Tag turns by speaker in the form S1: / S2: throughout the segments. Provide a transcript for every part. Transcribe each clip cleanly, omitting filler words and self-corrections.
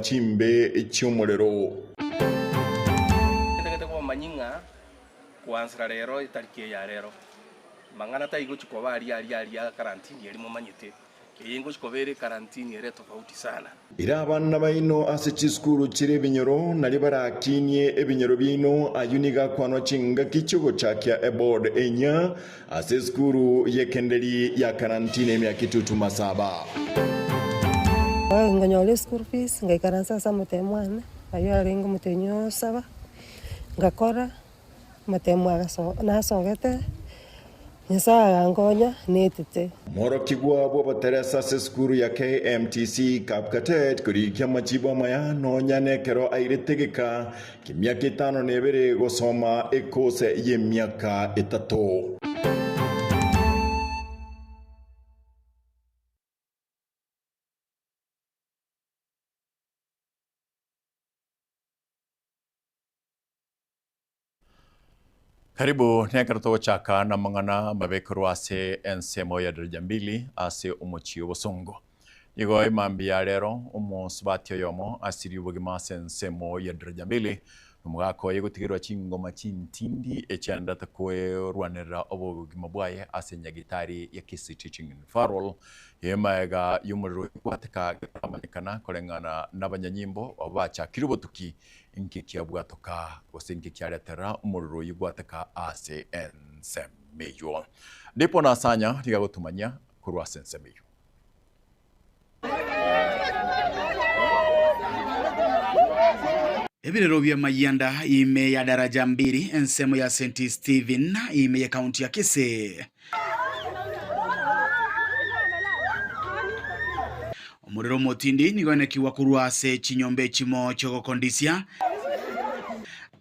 S1: chimbe cy'umuriro.
S2: Tegeko manyinga kuansira rero itariki ya rero mangana ta igo chikoba ali karantini yali mumanyite yengo chikobere karantini yere tofauti sana
S1: ira abana baino ase chiskuru chire binyoro nali barakinie ebinyoro bino ayuniga kwano chinga kichugo chakia eboard enya ase skuru yekendeli ya karantini emyaka itutu masaba
S3: nganyole school fees ngaikaransa sa mutemwana ayo arengo mutenyo saba ngakora mutemwa nasongete nsa ngonya netete
S1: moro kigwa bo bateresa se skuru ya KMTC Kapkatet kuri kyamachibo maya no nyanekero airetegeka kimyaka 5 nebere gosoma ekose y'emyaka 3. Karibu nekarto chaka na mangana mabekuru ase ensemo ya Darajambili ase umuchi obosongo. Igo imambi ya lero umusbatyo yomo asiri ubugima ase ensemo ya Darajambili. Numugako yegutigirwa chingoma chintindi echanda takwe rwanera obugima bwaye ase nyagitari ya Kisii Teaching and Referral. Yemaega yumuru kwateka amanikana kolengana n'abanyanyimbo abacha kiribotuki inkikia bwatoka gosinkikia letera umururu yugwateka ase ensemeyo ndipo nasanya tigagutumanya kurwa sensemeyo
S4: Ebirero bya mayanda ime ya Darajambili ensemo ya St. Stephen ime ya kaunti ya Kisii. Omuriro motindi nigonekiwa kurwa ase chinyombe chimo chogokondisia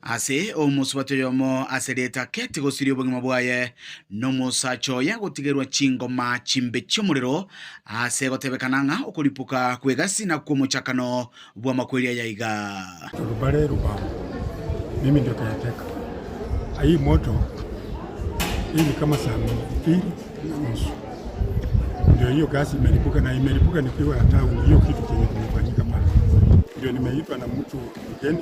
S4: ase omuswato yomo ase leta kete gosiri obugima bwaye nomusacho ya gutigerwa chingoma chimbe cy'omuriro ase gotebekananga okulipuka kwegasi na kumuchakano bwa makweria yaiga
S5: Rubare Rubao mimi ndio kayateka hii moto hii ni kama saa 2:30 ndio hiyo gasi imelipuka na imelipuka nikiwa hata hiyo kitu chenye kimefanyika pale ndio nimeitwa na mtu mgeni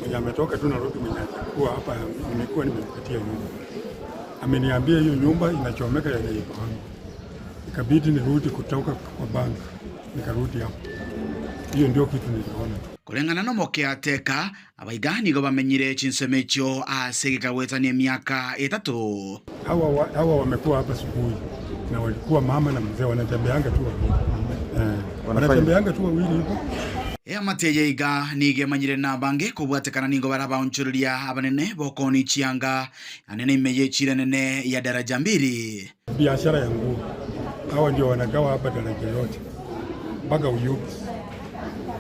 S5: mwenye ametoka tu Nairobi mwenye alikuwa hapa nimekuwa nimempatia nyumba ameniambia hiyo nyumba inachomeka yenye iko hapo ikabidi nirudi kutoka kwa bank nikarudi hapo hiyo ndio kitu niliona
S4: kulengana no moke ateka abaigani go bamenyire chinsemecho ase gikawetani emyaka 3
S5: hawa wamekuwa hapa asubuhi na walikuwa mama na mzee wanatembeanga tu wanatembeanga tu wawili hivyo
S4: amateye iga nige manyire nabange kubwatekana ningo barabaunchurulia abanene bokoni chianga anene imeye chire nene ya Darajambili
S5: biashara ya nguo hawa ndio wanagawa hapa daraja yote mpaka Uyugi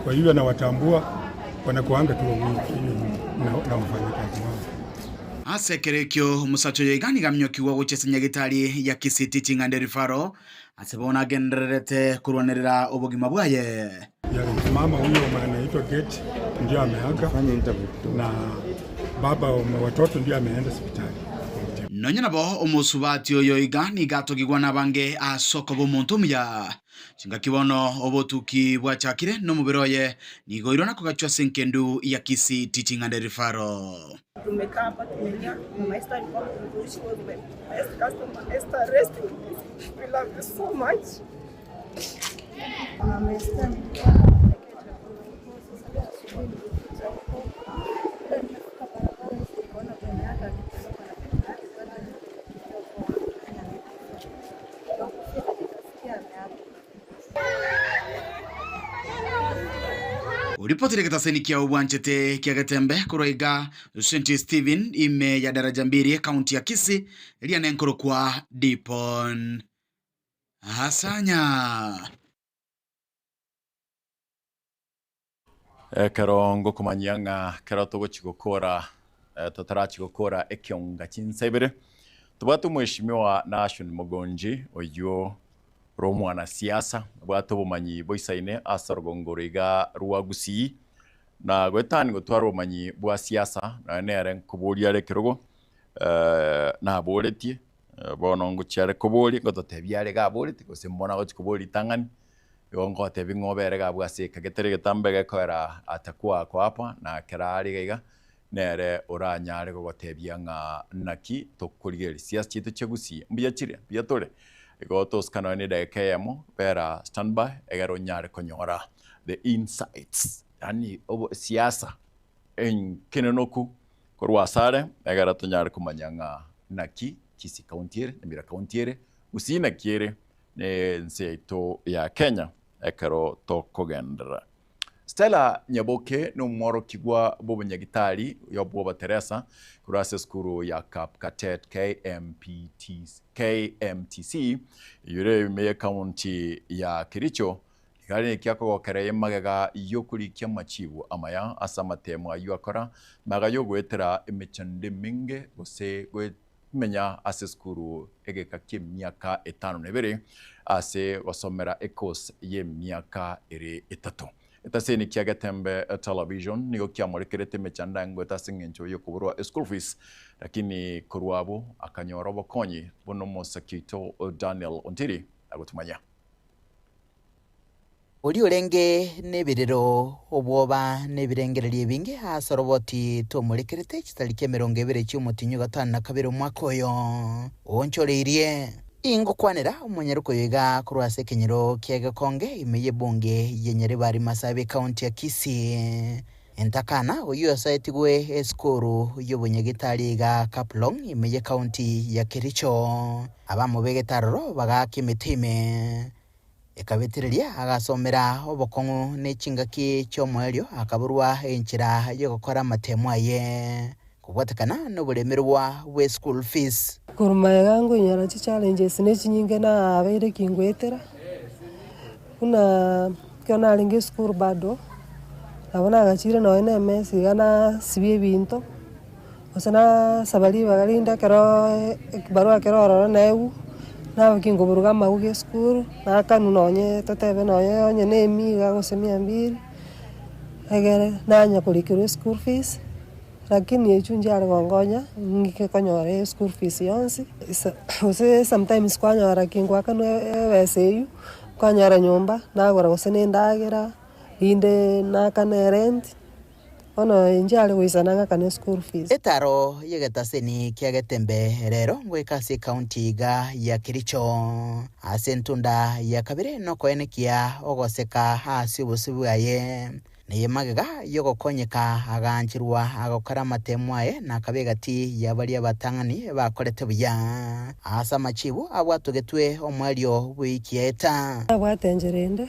S5: kwa hiyo na watambua wanakuanga tu wawili na wafanyakazi wao
S4: asekerekyo musacho yegani gamnyokiwa guchesenya gitari ya Kisii Teaching and Referral asebona genderete kurwanerera obugima bwaye
S5: ya mama huyo anaitwa Gate ndio ameaga na baba wa watoto ndio ameenda hospitali
S4: nonye nabo omusubati oyo igani gatogigwa nabange asoko bomuntu muya chinga kibono obotuki bwachakire no muberoye nigoirwa nako gachwa senkendu ya Kisii Teaching and Referral
S6: tumekaa hapa tumelia mama Esther alikuwa mtumishi wa best customer Esther rest we love you so much mama Esther
S4: Uripoti reketa kia ubwanchete kia getembe kuroiga St. Stephen ime ya Darajambili kaunti ya Kisii elia nenkoro kwa Dipon Hasanya
S1: Karongo kumanyanga karato chigokora totarachigokora ekionga chinsebere tubatu mheshimiwa Nation Mugonji oyo romwana siasa bwato bumanyi boisaine asargongoriga ruagusi na gwetani gutwara umanyi bwa siasa na nere kuburia rekirogo na boretie bono nguchare kuburi gototebiare ga boreti gose mbona go kuburi tangani yongote bingobere gabwase kagetere getambe gekwera atakuwa kwa hapa na kerari gaiga nere uranyare gogotebia nga naki tokurigeri sias chitu chegusi mbuya chire bia tore igotos kanone de kemo pera standby egero nyare konyora the insights yani siasa en kinenoku korwasare egara tonyare kumanya nga naki kisi kauntiere nemira kauntiere usina kiere ne nseito ya Kenya ekero tokogendera. Stella Nyaboke no mworo kigwa bobo nyagitari yobo Teresa kurase skuru ya Kapkatet KMTC yure me county ya Kericho gari kyako gokereye magaga yokuri kyamachibu amaya asamatemo ayakora magayo gwetera emechande minge gose menya ase skuru egeka kyemyaka 5 ase wasomera ekos ye myaka 3 etaseni kiagatembe television nigo kiamorekerete mechandango etasingencho yokuburwa school fees lakini kurwabo akanyora bokonyi bono mosakito Daniel Ontiri agutumanya
S7: Uri urenge nebirero obwoba nebirengererie bingi hasoroboti tomurekerete kitari kya 20 cy'umutinyu 5 umwaka oyo onchoreirie ingo kwanera umunyaruko yiga kurwase kenyero kyegakonge imeye bunge yenyere bari Masabe county ya Kisii entakana uyu site gwe eskuru y'obunyagitari ga Kaplong imeye county ya Kericho abamubegetarro bagakimitime ekabetereria agasomera obokongu n'ekingaki cy'omweryo akaburwa enchira yo gukora amatemo aye kubwatekana n'obulemerwa we school fees
S3: kurumaya gangu nyara challenges n'ekinyinge na abere kingwetera kuna kiona lingi school bado abona agachire no NMS gana sibye binto osana sabali bagalinda kero barua kero oro neu na kingo buruga mauge school na kanu nonye tatebe nonye onye nemiga gosemia mbiri egere nanya kulikiro school fees lakini echunja algongonya ngike konyore school fees yonsi ose sometimes kwanyora kingwa kanu eweseyu kwanyora nyumba nagora gosene ndagera inde na kana rent ono enjale goisananga kana school fees
S7: etaro yegetaseni kyagetembe rero ngwekasi county ga ya Kericho asentunda ya kabire no koenekia ogoseka hasi busubwaye neyemagaga yogokonyeka aganchirwa agokara matemwaye na kabegati yabali abatangani bakorete buya asa machibu abwatugetwe omwalyo bwikieta
S3: abwatenjerende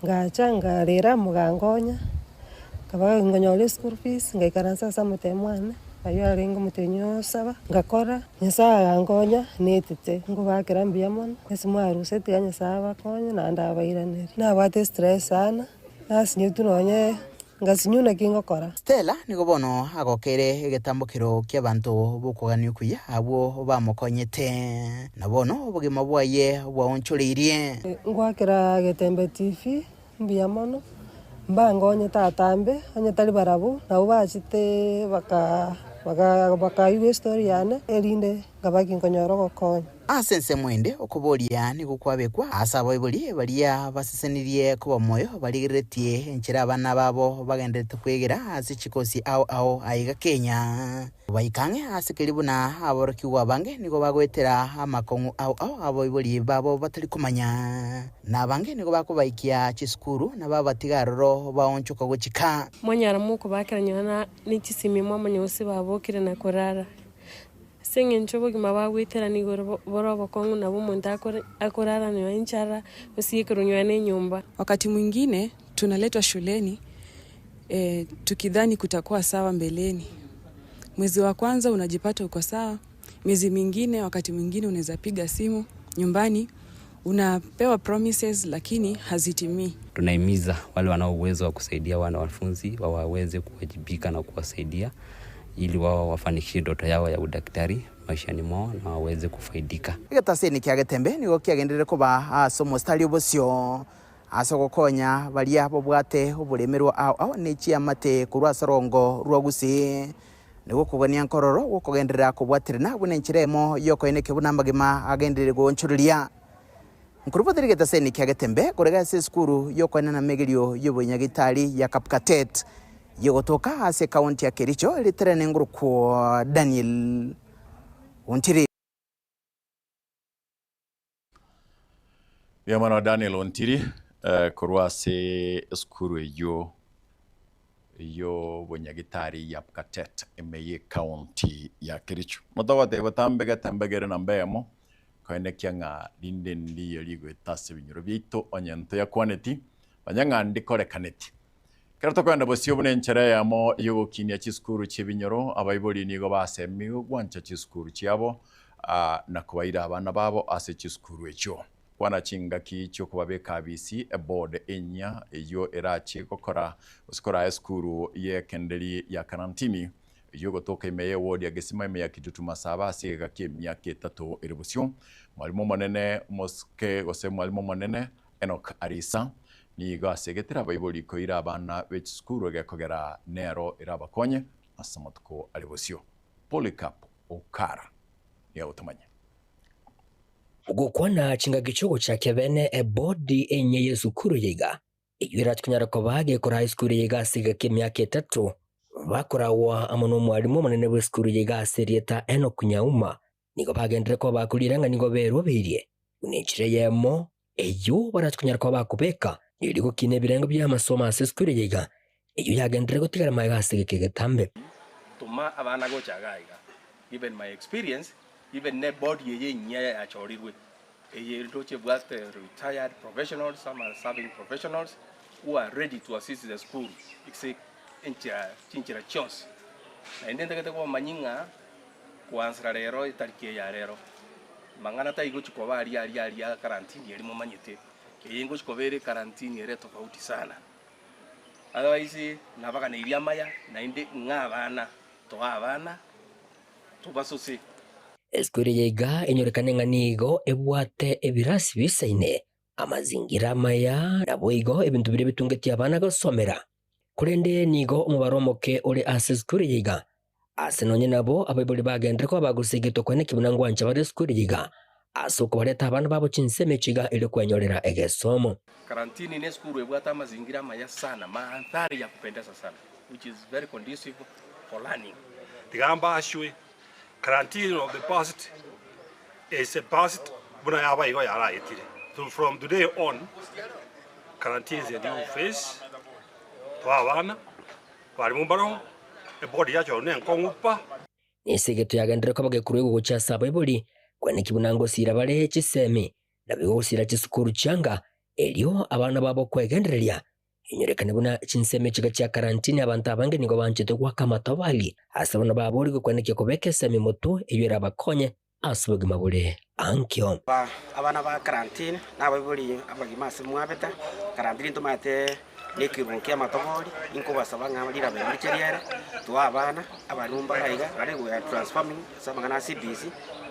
S3: ngachanga rera mugangonya kaba ngonyole school fees ngaikaransa sa mutemwana ayo arengo mutenyo saba ngakora nyasa angonya netete ngo bakira mbiamon esimwaru sete anya saba konya na ndabairanere na bate stress sana asinye tunonye ngasinyuna kingokora
S7: Stella nigo bono agokere egetambukiro ky'abantu bukugani kuya abo bamukonyete nabono obugima bwaye bwaonchoreirie
S3: ngwakira getembe TV mbiamono mbangonye tatambe anye tali barabu nabo bachite baka iwe story yana elinde ngabaki nkonyoro gokonya
S7: asense mwende okuboria ni gukwabekwa asabo ibuli balia basesenirie kuba moyo baligeretie enchira abana babo bagendete kwegera hasi chikosi ao aiga Kenya baikange asikiribu na aborokiwa bange nigo bagwetera amakongu ao abo ibuli babo batari kumanya na bange nigo bakubaikia chiskuru na babatigaroro baonchuka guchika
S8: mwanyara muko bakiranyana n'ikisimimo amanyose babokire na korara senge nchobo gimaba witera ni borobo kongu na bumuntu akorara ni wanchara usiyekurunywani nyumba.
S9: Wakati mwingine tunaletwa shuleni tukidhani kutakuwa sawa mbeleni. Mwezi wa kwanza unajipata uko sawa, miezi mingine wakati mwingine unaweza piga simu nyumbani unapewa promises lakini hazitimii.
S10: Tunahimiza wale wanao uwezo wa kusaidia wanafunzi waweze kuwajibika na kuwasaidia ili wao wafanikishe ndoto yao ya udaktari maishani mwao na waweze kufaidika.
S7: Igetaseni kyagetembe nigo kyagenderere kuba asomo stali obosio asogokonya bali abo bwate obulemerwa ao nechi amate kurwa sarongo rwagusi nigo kugania nkororo gukugenderera kubwatirina bune nchiremo yoko eneke bunambagima agenderere gonchurulia Nkurupotiri getaseni kia Getembe kurega se skuru yokwana na megerio y'Obunyagitari ya Kapkatet yogotoka ase kaunti ya Kericho literene nguruko Daniel Ontiri.
S1: Yamano Daniel Ontiri kurwa se skuru y'Obunyagitari ya Kapkatet emeye kaunti ya Kericho. Mutawote batambega tambegere nambemo koine kianga dinde ndi yeligo etase binyoro bito onyento ya kwaneti banyanga ndikore kaneti. Kerato kwenda bosio bune nchere yamo yogo kinia chiskuru chebinyoro abayiboli nigo basemi gwancha chiskuru chiabo na kubaira abana babo ase chiskuru echo. Kwana chinga kicho kubabeka abisi board enya eyo erachi kokora uskora eskuru ye kendeli ya karantini yogo toka imeye wodi ya gesima imeye kitutu masaba ase gake myaka 3 eribusyo. Mwalimu monene moske gose mwalimu monene Enoch Arisa ni gasegetera abayiboli ko ira abana b'ekisukuru gekogera nero irabakonye asamatuko alibosyo. Polycarp Okara ya utamanya
S11: gukwana chinga gichogo cha kebene bodi enye yesukuru yiga iyira tkunyara ko bage kora high school yiga siga kimyaka 3 bakorawa amono mwalimu monene w'eskuru yiga serieta Enoch Nyauma nigo bagendere ko bakuliranga nigo bero birie unichire yemo eyo baratkunyara ko bakubeka irigo kine birengo by'amasomo ase skuru yiga iyo yagendere ko tigara mayiga siga Getambe
S2: tuma abana go chagaiga even my experience even ne body ye nya achorirwe eye roche bwat retired professionals, some are serving professionals who are ready to assist the school ikse chinchira chance na indende kete ko manyinga kuansra rero itarike ya rero mangana ta igochi ko bari ali karantini yari mo manyete yengo chikobere karantini ere tofauti sana otherwise nabaga na iria maya na inde ngabana to abana tubasose
S11: eskuru yiga enyorekane nganigo ebwate ebirasi bisaine amazingira maya naboigo ebintu bire bitungetie abana gosomera kurende nigo umubaromoke uri ase skuru yiga ase nonye nabo abayiboli bagendere ko bagusegito kwene kibunangwa ncha bare skuru yiga asuko bareta abana babo chinseme chiga ile kwenyorera egesomo.
S2: Karantini ne skuru ebwata amazingira maya sana mandhari ya kupendeza sana which is very conducive for learning.
S12: Tigamba ashwe quarantine of the past is a past buna yaba igo yara etire. So from today on quarantine is a new phase. Abana bari mu baro e body yacho ne nkongupa
S11: nisegeto yagendere ko bagekuru gucha sabayiboli kwene kibunango sira bare chisemi nabigo sira chisukuru changa elio abana babo kwegendereria inyerekane buna chinseme chiga cha karantini abantu abange nigo banchite kwa kamatobali asabona babori kwene kikobeke semi moto eyera bakonye asubugima bure ankyo
S13: abana ba karantini nabayiboli abagimase mwabeta karantini tomate nekirukia matobori inko basaba ngamalira bemikeriere to abana abanumba raiga bari go transforming samangana CBC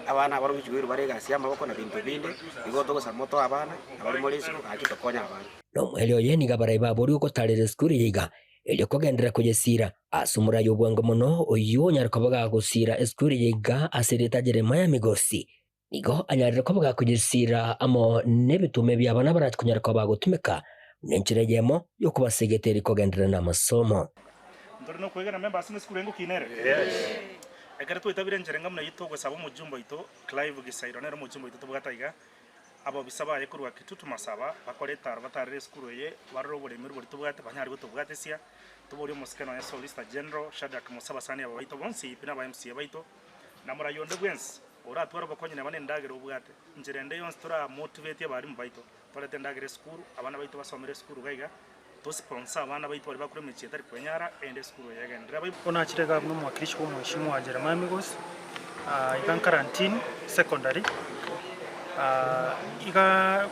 S13: abana baro bichugiro bari gasi amaboko na bintu binde igoto go samoto abana abari molisi akitokonya abana
S11: no mwelio yeni gabara ibabori uko tarere skuri yiga elio kogendera kujesira asumura yobwango mono oyo nyarakabaga gusira eskuri yiga asereta Jeremiah Migosi nigo anyarira kobaga kujesira amo nebitume byabana baratkunyara ko bagutumeka nenchire yemo yokubasegeteri kogendera na masomo
S14: ndorino kwegana member asine skuru engo kinere ekare to itabire njerenga muna yitogwe sabo mujumbo ito Clive Gisairo nero mujumbo ito tubugataiga abo bisaba yekurwa kitutu masaba bakoreta batare skuru ye barro bole mirbo tubugate banyari butubugate sia tubori muskeno ya Solicitor General Shadrack Musaba sani abo baito bonsi pina ba MC baito namura yonde gwens ora twara bakonye nabane ndagere ubugate njerende yonse tora motivate abari mu baito tolete ndagere skuru abana baito basomere skuru gaiga to sponsor abana baito bari bakure mu cyetari kwenyara ende skuru yagendera baito ona kirega mu mwakirishi wo mwishimu Jeremiah Migosi ikan quarantine secondary iga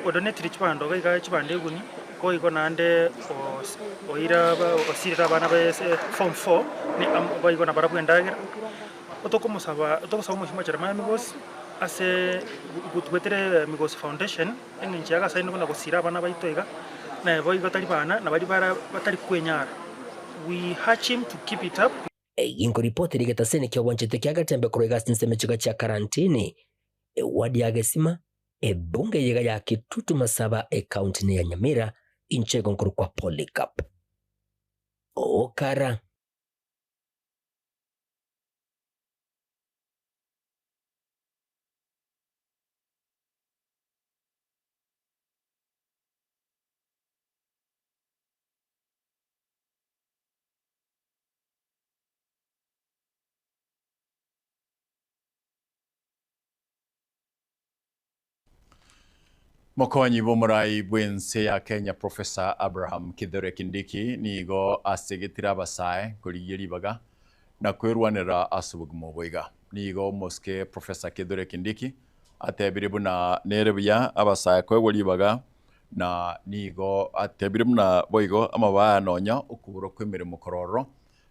S14: odonetri chipando gaiga chipande guni ko iko nande oira osira abana ba form 4 ni abo iko na barabu ndagera otokomusaba mwishimu Jeremiah Migosi ase gutwetere Migosi Foundation enginjaga saino kuna gusira abana baitoiga na boigo tali bana na bari batali kwenyara we hatch him to keep it up
S11: inko ripoti rigetasene kyo wanchete kya Gatembe kurega sinseme chiga cha karantini wadi ya gesima ebunge yega ya Kitutu Masaba kaunti ya Nyamira inchego nkuru kwa Polycarp Okara.
S1: Mokonyi bomurai bwense ya Kenya Professor Abraham Kithure Kindiki nigo asigitira basae kurigiri baga na kwirwanira asubugmo boiga nigo moske Professor Kithure Kindiki atebiri buna nerebuya abasae kweguri baga na nigo atebiri buna boigo amabaya nonya ukuburo kwemirimo kororo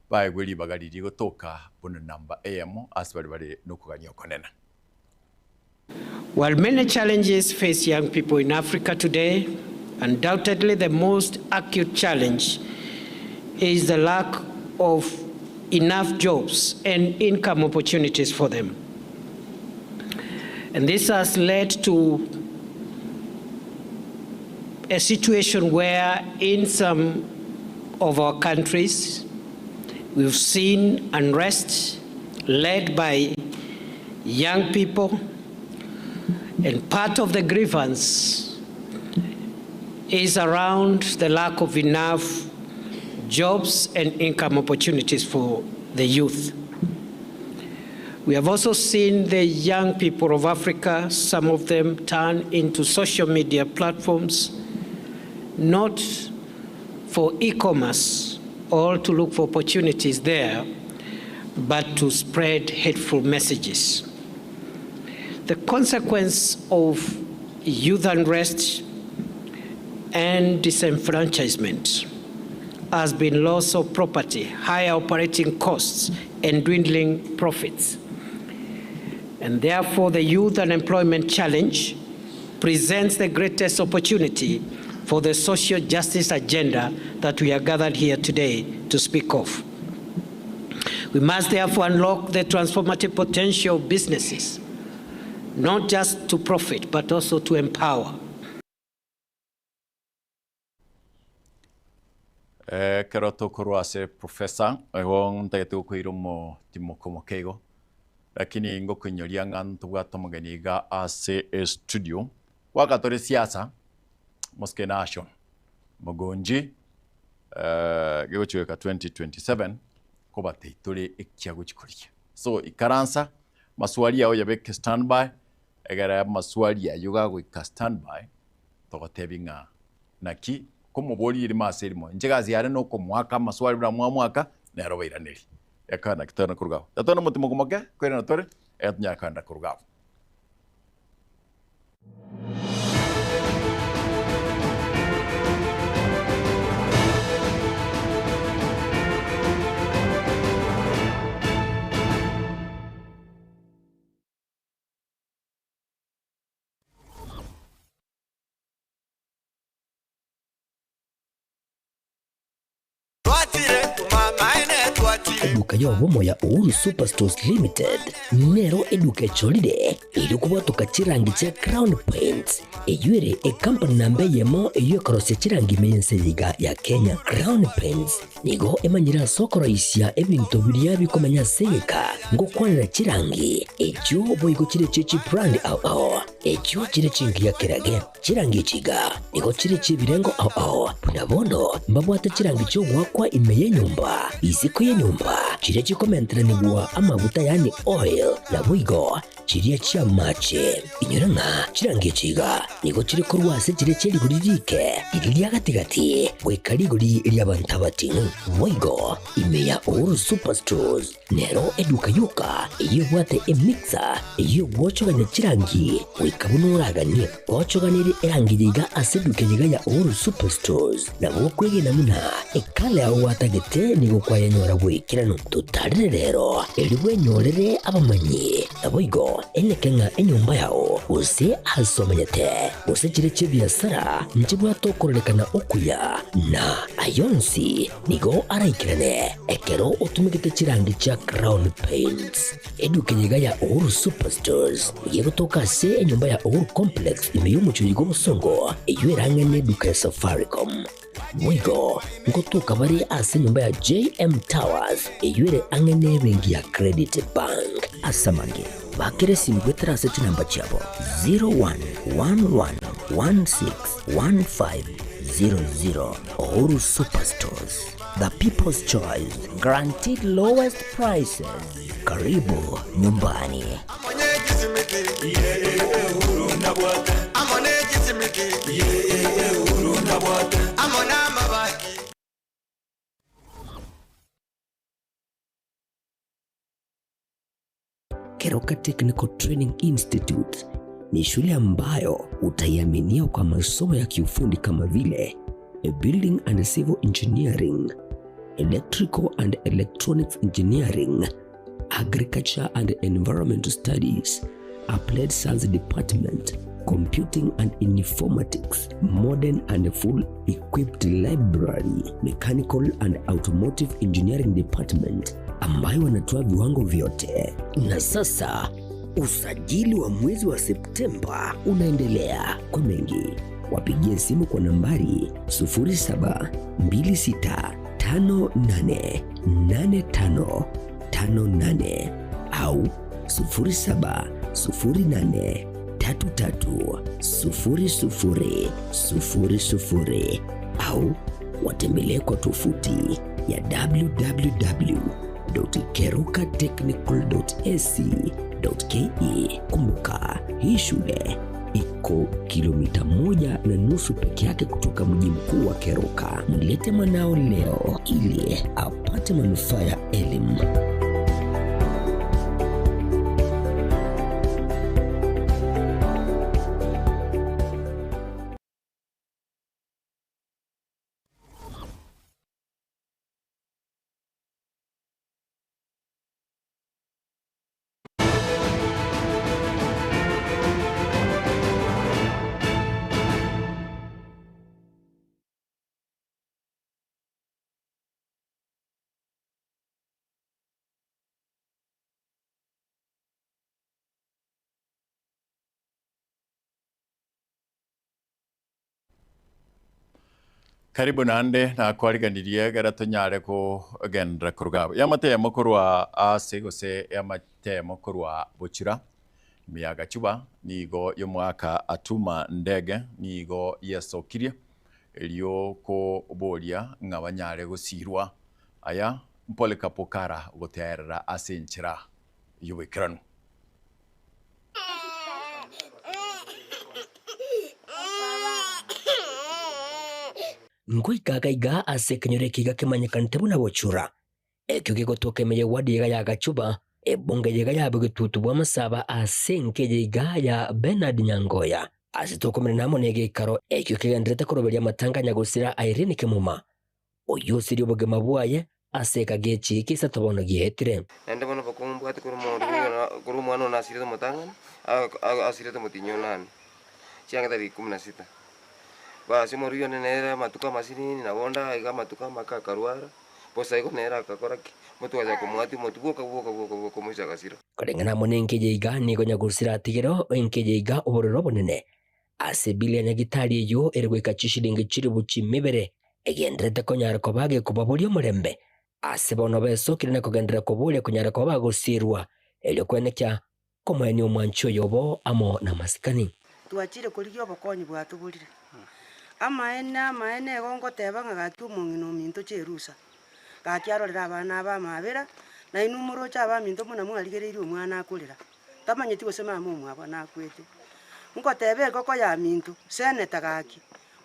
S1: baeguri baga riri gotoka buna namba AM asbari bari nukuganya konena.
S15: While many challenges face young people in Africa today, undoubtedly the most acute challenge is the lack of enough jobs and income opportunities for them. And this has led to a situation where in some of our countries we've seen unrest led by young people. And part of the grievance is around the lack of enough jobs and income opportunities for the youth. We have also seen the young people of Africa, some of them turn into social media platforms, not for e-commerce or to look for opportunities there, but to spread hateful messages. The consequence of youth unrest and disenfranchisement has been loss of property, higher operating costs, and dwindling profits. And therefore, the youth unemployment challenge presents the greatest opportunity for the social justice agenda that we are gathered here today to speak of. We must therefore unlock the transformative potential of businesses, not just to profit, but also to empower.
S1: Keroto kuruase professor wong tayetu kuirumo timoko mokego lakini ngo kunyoria ngantu bwatomogeni ga ase studio wakatore siasa moske nation mogonji gigochweka 2027 kobate tore ekyago chikuriya so ikaransa maswali yao yabeke standby egara maswali ya yoga gwika standby togotebinga naki komobori iri maserimo njagazi yare no ko mwaka maswali bra mwaka na robairaneri yakana kitana kurugao tatona mutimo kumoke kwera natore etnya kanda kurugao.
S11: Eduka ya obomo ya Uhuru Superstores Limited nero eduka cholide ili kubwatuka chirangi cha Crown Paints eyure company nambe yemo eyo korose chirangi mense ya Kenya. Crown Paints nigo emanyira sokoro isya ebintu biriya bikomanya seka ngo kwanira chirangi echo boygo chire chichi brand ao echo chire chingi ya kerage chirangi chiga nigo chire chibirengo ao punabono mbabwata chirangi cyo gwakwa imeye nyumba iziko ye nyumba chire chikomentra nigwa amavuta yani oil na bwigo chiriya chia mache inyuranga chirangi chiga nigo chire korwase chire chiri guririke iriya gatigati wekari guri iriya bantabati bwigo imeya Uhuru Superstores nero eduka yuka iyo bwate emixer iyo gwochoganya chirangi wekabunuragani gwochoganire erangiga aseduke yiga ya Uhuru Superstores na bokwege namuna ekale aho watagete nigo kwa yanyora gwikirano tutarire rero eri bwenyorere abamanyi na bwigo yao enekenga enyumba yao use asomenyete use chireche biasara njibwa tokorelekana okuya na ayonsi nigo araikirane ekero utumikite chirangi cha Crown Paints edukenyega ya Uhuru Superstores yegotoka se enyumba ya Uhuru Complex imeyumucho yigo musongo eywerangane duka ya Safaricom Mwigo ngotuka bari ase nyumba ya JM Towers eyure angene bengi ya Credit Bank asamange bakere simgwetera aseti namba chabo 0111161500 Uhuru Superstores, the people's choice, guaranteed lowest prices. Karibu nyumbani. Keroka Technical Training Institute ni shule ambayo utaiaminia kwa masomo ya kiufundi kama vile Building and Civil Engineering, Electrical and Electronics Engineering, Agriculture and Environmental Studies, Applied Science Department, Computing and Informatics, Modern and Full Equipped Library, Mechanical and Automotive Engineering Department, ambayo wanatoa viwango vyote. Na sasa usajili wa mwezi wa Septemba unaendelea. Kwa mengi wapigie simu kwa nambari 0726588558 au 0708330000 au watembelee kwa tovuti ya www.kerukatechnical.ac.ke. Kumbuka, hii shule iko kilomita 1.5 peke yake kutoka mji mkuu wa Keroka. Mlete mwanao leo ili apate manufaa ya elimu.
S1: Karibu nande na kwariganirie gara tunyare ko gendra kurugabo yamate makorwa ase gose yamate makorwa buchira miyaga chuba nigo yomwaka atuma ndege nigo yesokirie elio ko bolia ngabanyare gusirwa aya mpole kapokara goterera ase nchira yubikranu
S11: ngoi gagaiga ase kenyore kiga kemanyekante buna bochura ekyo gigotoka meye wadi ya gachuba ebonge yega ya bugitutu bwa masaba ase nkejega ya Bernard Nyangoya asitokomere namo nege karo ekyo kigendrete koroberia matanganya gusira Irene Kimuma oyo siri obogema bwaye ase kagechi kisa tobono gietire
S16: ende bono bakumbu ati kuru mwana na asire mutangana asire mutinyo nani chianga tari 16 basi morio nera matuka masini na bonda iga matuka makakarwara posa iko nera kakoraki mutu aja kumwati mutu boka muisha kasira
S11: karengana monenke jeiga ni gonya gusira atigero enke jeiga obororo bonene ase bilia nyagitari yo ergweka chishilingi chiri buchi mibere egendrete konyara kobage kubaburio murembe ase bono beso kirina kugendera kobulia konyara kobago sirwa elyo kwenekya komweni omwancho yobo amo na masikani
S17: twachire kuligyo bokonyi bwatubulire amaene gongo tebanga gakyumongino minto cherusa gakyarorera abana bamabera na inumuro cha baminto muna mwaligereire omwana akulira tamanyeti gosema mumwa nakwete ngotebe koko ya minto seneta gaki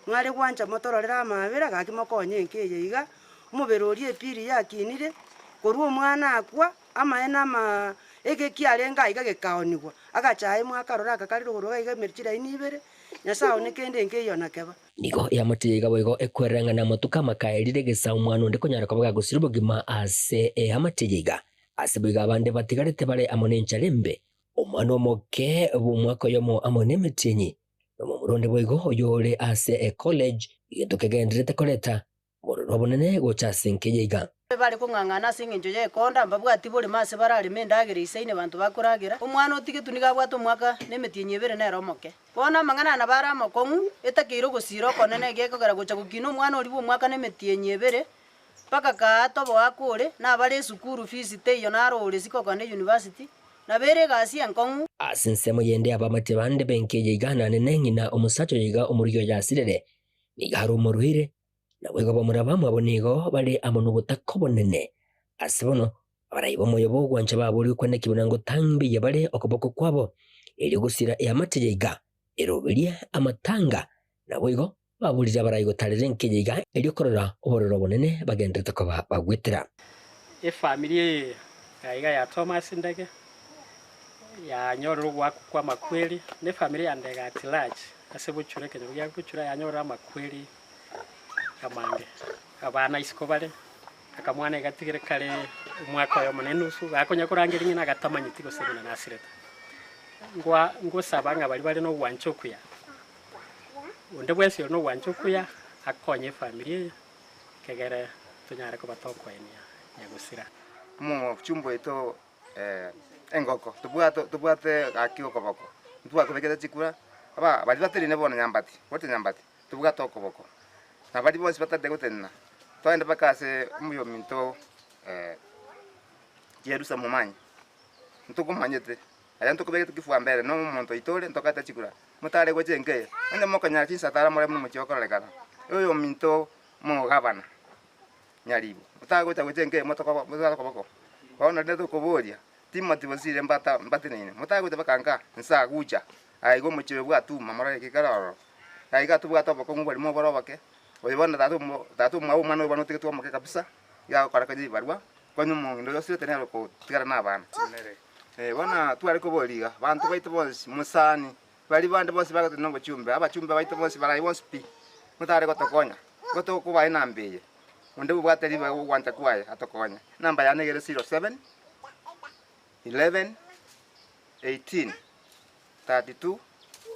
S17: mwari gwanja motororera amabera gaki mokonye nkeye iga umuberori epiri yakinire koruo omwana akwa amaene ege kialenga iga gekaonigwa agachaye mwakarora akakariro goroga iga merchira inibere nyasao nekende nkeyona keba
S11: nigo yamatiga boigo ekwerenga na matuka makaerire gesa umwana ndiko nyara kabaga gusiribo gima ase amatiga ase biga bande batigarete bare amone nchalembe omwana omoke b'omwaka oyomo amone emetinyi nomo muronde bwaigo oyore ase college igetokegenderete koreta bororo bonene gochasenkeye iga
S17: bari kung'ang'ana ase eng'encho ya ekonda mbabwati bore mase bararema endagera isaine bantu bakoragera omwana otigetu niga abwate omwaka na emetienyi ebere nere omoke bono amang'ana bare amokong'u etakeire ogosira okonene gekogera gocha gokina omwana ori bwa omwaka na emetienyi ebere mpaka kaato boakore nabare esukuru fees teiyo narore sikokone university nabere egasi enkong'u
S11: ase ensemo yende abamate bande benkeye iga nanene ng'ina omosacho yiga omoriyo yasirere niga hari omoruire nabwego bomuraba mwabonigo bari amono obotako bonene ase bono abarayi bomoyo bogwancha babori kweneki bonango tambiye bare okoboko kwabo eri gusira eamate yiga eroberie amatanga nabwego baburire abarayi gotarire nkeye iga eri okorora obororo bonene bagenderete koba bagwetera
S18: efamily yaiga ya Thomas Ndege yanyorora ogwako kwa makweri ne family ya Ndege at large ase buchure kenyo ya buchure yanyorora makweri kamange abana isiko bare akamwana igatigire kare umwaka oyo munene usu akonya kurangira ngina gatamanyiti gosebina nasireta ngo sabanga bari no wanchokuya onde bwese no wanchokuya akonye family kegere tunyare ko batokwenye yagusira
S19: mu chumbo ito engoko tubwate akio koboko tubwate begeda chikura aba bari baterine bona nyambati wote nyambati tubwate okoboko na bari bose batade gutena twende bakase umuyo minto yerusa mumanyi ntukumanyete aya ntukubege tukifua mbere no muntu itole ntokata chikura mutare goje ngeye ende mokanya kinsa tara mure mu chiokorekana oyo minto mu gabana nyaribu utago goje ngeye motoko koboko ona ndeto koboria timoti bosire mbatinene mutago tabakanga nsa gucha aigo muchiwe bwatu mamara kikararo aiga tubwata boko ngubali mo borobake oyibona tatu mwa umwana ubano tikitu moke kabisa ya karakaji barwa kwanyu mu ndo yosire tenero ko tigara nabana bona twari ko boliga bantu baito bose musani bali bande bose bagate no chumbe abachumbe baito bose barayi bose pi mutare ko tokonya goto ko bayi nambeye unde bwateri ba wanta kwaye atokonya namba ya negere 07 11 18 32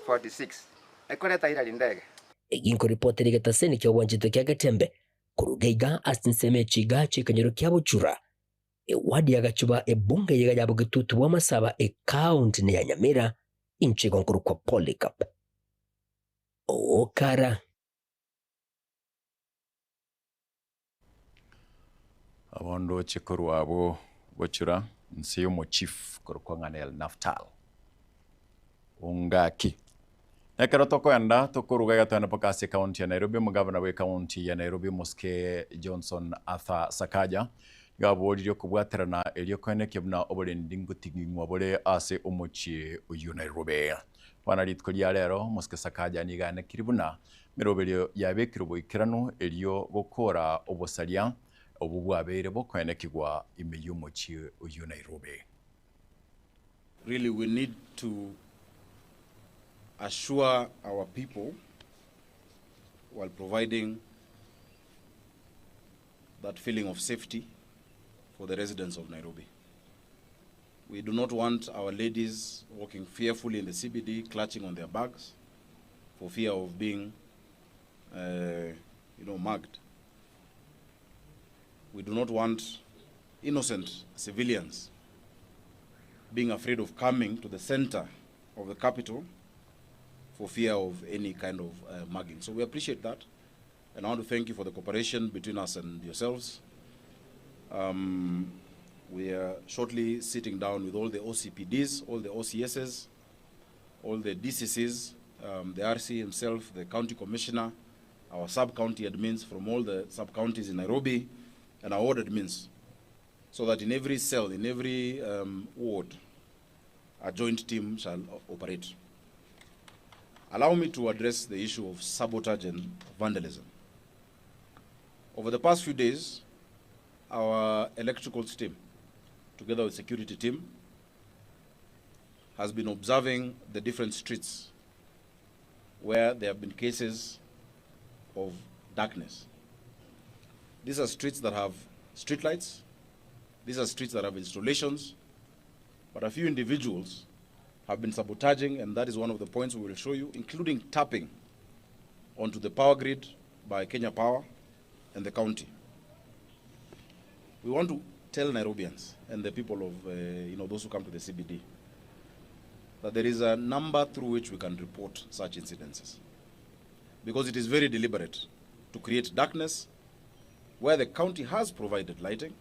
S19: 46 ekoreta ira lindege
S11: eginko ripoteri getaseni kyo wanjito kya gatembe kurugeiga asinseme chiga chikanyero kya buchura ewadi ya gachuba ebunge yiga yabo gitutu wa masaba account ne ya Nyamira inchigo nkuru kwa Polycarp okara
S1: abondo chikuru abo buchura nsiyo mo chief korokwanganel Naftal ungaki nekero tokwenda tukuruga gatana pakase county ya Nairobi mugabana we county ya Nairobi Muske Johnson Arthur Sakaja gaboririo kubwaterana elio kwene kibna obolendi ngutigingwa bole ase omochie uyu Nairobi wana litkolia lero Muske Sakaja nigane kiribuna mirobelio yabekirubo ikirano elio gokora obosalia obubwabere bokwene kigwa imeyo mochie uyu Nairobi.
S20: Really we need to assure our people while providing that feeling of safety for the residents of Nairobi. We do not want our ladies walking fearfully in the CBD, clutching on their bags for fear of being, mugged. We do not want innocent civilians being afraid of coming to the center of the capital for fear of any kind of mugging. So we appreciate that, and I want to thank you for the cooperation between us and yourselves. We are shortly sitting down with all the OCPDs, all the OCSs, all the DCCs, the RC himself, the county commissioner, our sub-county admins from all the sub-counties in Nairobi, and our ward admins, so that in every cell, in every ward, a joint team shall operate. Allow me to address the issue of sabotage and vandalism. Over the past few days, our electrical team, together with security team, has been observing the different streets where there have been cases of darkness. These are streets that have streetlights. These are streets that have installations. But a few individuals have been sabotaging, and that is one of the points we will show you, including tapping onto the power grid by Kenya Power and the county. We want to tell Nairobians and the people of, those who come to the CBD, that there is a number through which we can report such incidences. Because it is very deliberate to create darkness where the county has provided lighting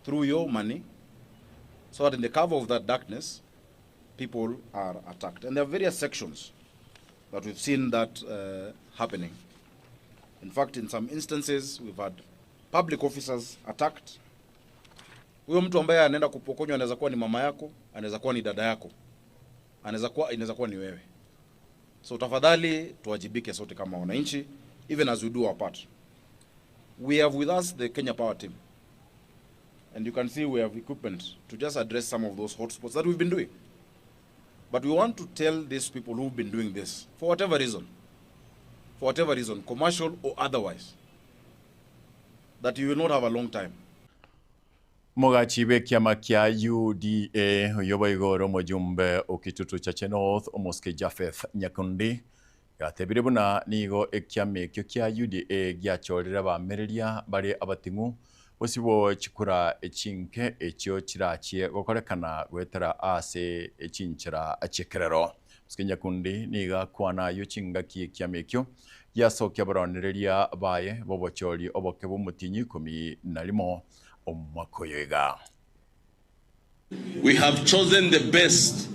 S20: through your money, so that in the cover of that darkness, people are attacked. And there are various sections that we've seen that happening. In fact, in some instances, we've had public officers attacked. Huyo mtu ambaye anaenda kupokonywa anaweza kuwa ni mama yako, anaweza kuwa ni dada yako, inaweza kuwa ni wewe. So tafadhali tuwajibike sote kama wananchi, even as we do our part. We have with us the Kenya Power team. And you can see we have equipment to just address some of those hotspots that we've been doing. But we want to tell these people who've been doing this, for whatever reason, commercial or otherwise, that you will not have a long time.
S1: Mugachibe kiama kia UDA yoba igoro mujumbe okitutu cha North Omoske Japheth Nyakundi gatebire buna nigo ekiame kyo kia UDA gyachorera bamereria bari abatingu osibo chikura echinke ekyo kirachie gokorekana gwetera ase echinchira achekerero Omoske Nyakundi niga kwana yo chingaki kiame kyo yasokya baronereria baye bobochori oboke bomutinyi 11
S21: We have chosen the best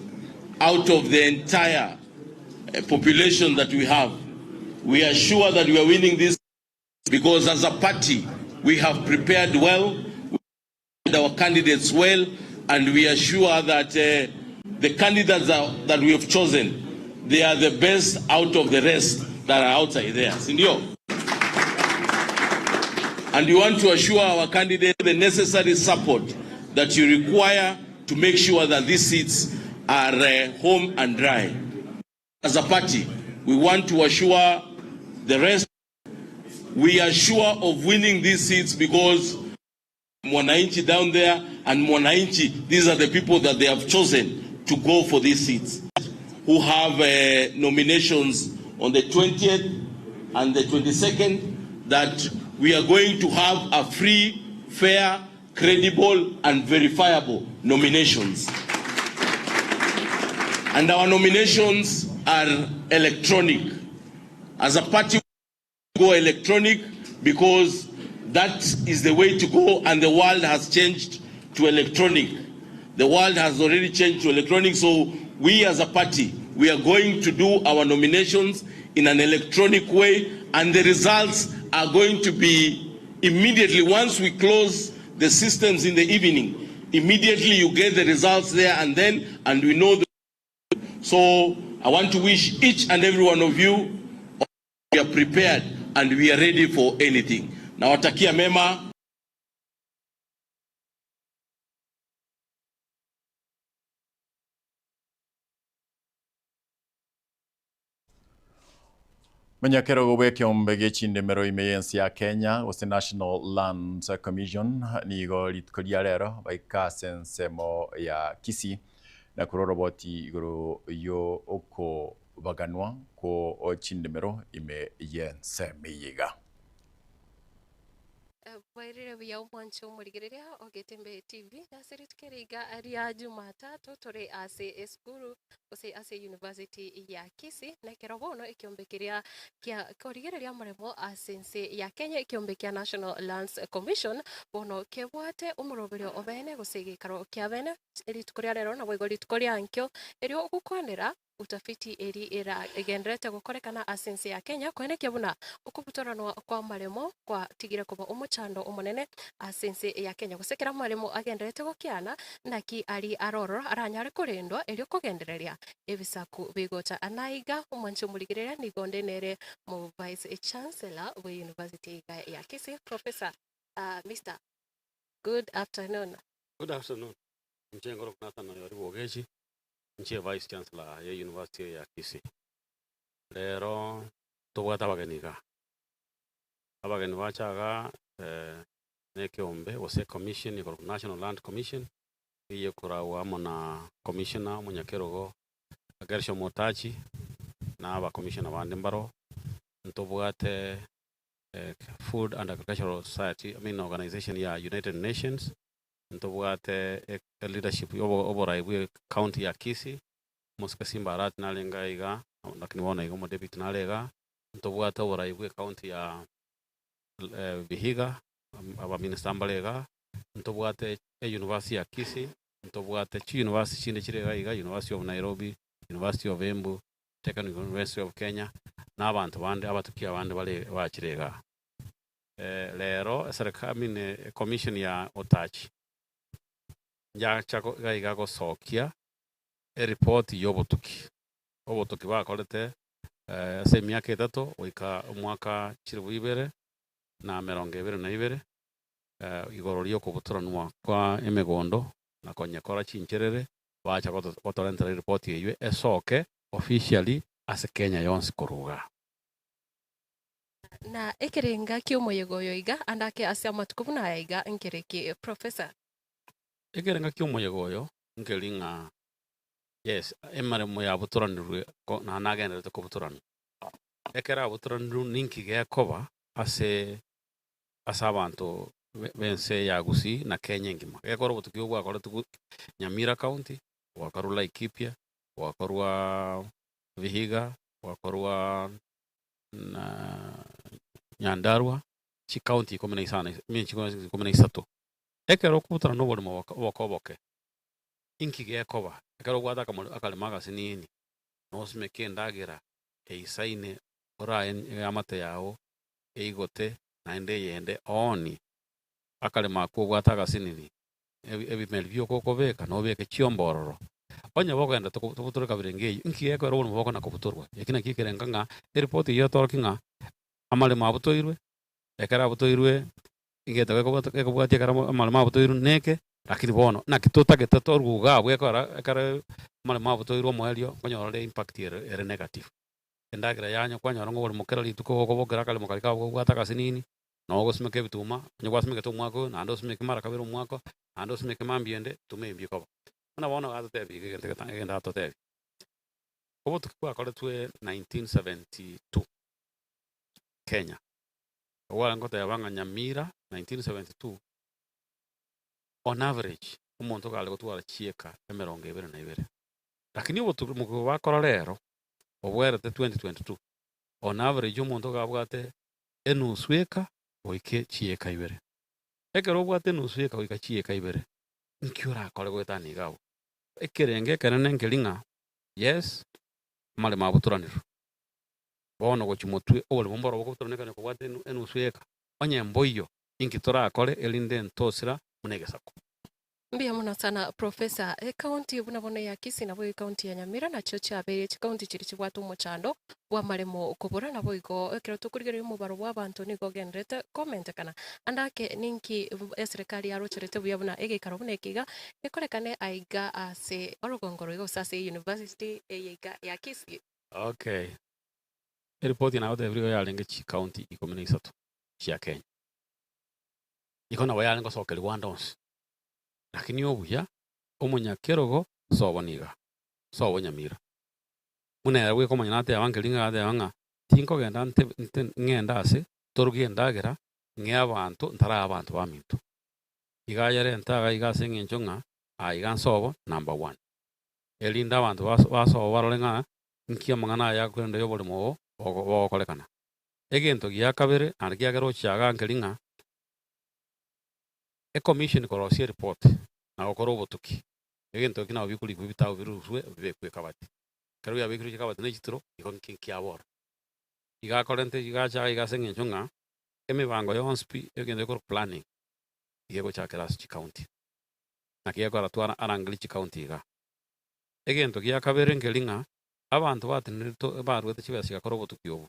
S21: out of the entire population that we have. We are sure that we are winning this because as a party, we have prepared well, we have our candidates well, and we are sure that the candidates that we have chosen, they are the best out of the rest that are outside there. Sindio? And we want to assure our candidate the necessary support that you require to make sure that these seats are home and dry. As a party, we want to assure the rest. We are sure of winning these seats because Mwananchi down there and Mwananchi, these are the people that they have chosen to go for these seats, who have nominations on the 20th and the 22nd, that we are going to have a free, fair, credible, and verifiable nominations. And our nominations are electronic. As a party, we go electronic because that is the way to go, and the world has changed to electronic. The world has already changed to electronic, so we as a party, we are going to do our nominations in an electronic way, and the results are going to be immediately once we close the systems in the evening. Immediately you get the results there and we know so I want to wish each and every one of you, we are prepared and we are ready for anything. Nawatakia mema.
S1: Manyakero gobe kiombe gechinde mero imeyensi ya Kenya was the National Lands Commission nigo litkoliarero baika sensemo ya Kisii na kuroroboti igoro yo oko baganwa ko ochinde mero imeyense miyiga.
S22: Wairire vya umwancho murigereria ogetembe TV nasiri tukeriga aria Jumatatu turi ase eskuru ose ase University ya Kisii na kirobono ikiombekeria kia korigereria muremo asense ya Kenya ikiombekia National Lands Commission bono kebwate umuroberio obene gusegikaro kia bene eri tukoria rero na bwegori tukoria ankyo erio gukwanira utafiti eri igendrete gukorekana asense ya Kenya kwenekia buna ukubutoranwa kwa maremo kwa tigire kuba umuchando umunene asense ya Kenya gusekera maremo agendrete gukiana naki ari aroro aranyare kurendwa eri kugendereria ebisaku bigota anaiga umwancho muligireria nigonde nere mu vice chancellor wa University ya Kisii Professor Mr. Good afternoon.
S23: Good afternoon. Mchengo Nathan yori wogeji nchie vice chancellor ya University ya Kisii. Lero tubwata abageni bachaga nekiombe ose commission iko National Land Commission iye kurawa na commissioner Munyakerogo Gersho Motachi na aba commissioner bandi mbaro ntobwate Food and Agricultural Society organization ya United Nations ntobwate leadership oborai county ya Kisii Muskasimba arat nalenga iga lakini wona iga mo deputy nalega ntobwate oborai county ya Vihiga aba minister mbalega ntobwate University ya Kisii ntobwate university chinde chirega iga University of Nairobi, University of Embu, Technical University of Kenya n'abantu bandi abatukia bandi bale bakirega lero serikali commission ya Otachi ya chako gaiga gosokia report yobotuki bakolete ase miaka 3 oika mwaka 2022 igoro lyo kubuturanwa kwa emegondo na konyekora chincherere bacha gotorentera report yeyo esoke officially ase Kenya yonsi kuruga
S22: na ekerenga kiomoyegoyo iga andake ase amatukubu na iga nkereki professor
S23: ekerenga kiomoyegoyo nkelinga yes emare moya buturanirwe na nagenderete kubuturana ekera buturanirwe ninki gekoba ase abantu bense ya Gusii na Kenya ngima gekoro butukio bwakora tuku Nyamira county wakorwa Laikipia wakorwa Vihiga wakorwa na Nyandarua chi county 13 ekero kubutana no bolimo wakoboke inki gekoba ekero gwata akalemaga sinini no smeke ndagira eisaine oraye amate yao eigote naende yende oni akalema kubwata sinini ebimeli byo kokobeka no beke chiombororo onya bogenda tubuturika birengeye inki ekero bolimo bokona kubuturwa yakina kikerenga report yo torkinga amalema abutoirwe ekara abutoirwe ingeta ekobwatia kara amalema abutoirwe neke lakini bono na kitota getato ruga bwekora ekara amalema abutoirwe moelio konyorore impact ere negative endagira yanyo kwanyora ngo mukera lituko okobokera kale mukalika bwata kasinini no gosmeke bituma nyo gwasmeke to mwako na ndo smeke mara kabiro mwako ando smeke mambiende tumembi ko na bono gato tebi genda ato tebi obo tukwa kole twe 1972 Kenya wala ngota yabanga Nyamira 1972 on average umuntu kale gotwara chieka emerongo 22 lakini obo tuko bakora lero obwerete 2022 on average umuntu gabwate enusweka oike chieka 2 ekero bwate enusweka oika chieka 2 nkiura kole gwetani gawo ekerenge kenene nkelinga yes male mabuturaniro bono gochimotwe ole bomboro bokuturaneka ko bwate enusweka onye mboyo inkitora akole elinde ntosira munegesako
S22: mbia muna sana professor county bunabone ya Kisii nabo county ya Nyamira na chocho abere county chiri chibwatu mochando wa maremo kubura nabo iko ekero tukurigere mu baro bwa bantu ni gogenrete comment kana andake ninki serikali ya rocherete buya buna ege karobune kiga ekorekane aiga ase orogongoro igo sase university eiga ya Kisii
S23: okay report na wote every ya lenge chi county iko 13 ya Kenya iko na waya lengo sokeli wandons lakini obuya Omunyakerogo soboniga Nyamira muna we komanya nate abangelinga ade anga tinko genda ngenda ase torugendagera nge abantu ntara abantu baminto igayere ntaga igase ngenchonga aiga sobo number 1 elinda abantu baso barolenga nkia mangana ya kwenda yobolimo okolekana egento gya kabere argia gero chaga ngelinga commission korosia report na okoro botuki egento kina obikuli kubitawo biruswe bibekwe kabati kero ya bikuri kabati ne chitro ikon kinki abor iga korente iga cha iga sengenchonga emibango yonspi egento kor planning igego cha class county na kiya kora twana arangli county iga egento kiya kabere ngelinga abantu batinirito barwete chibasiga koro botuki obo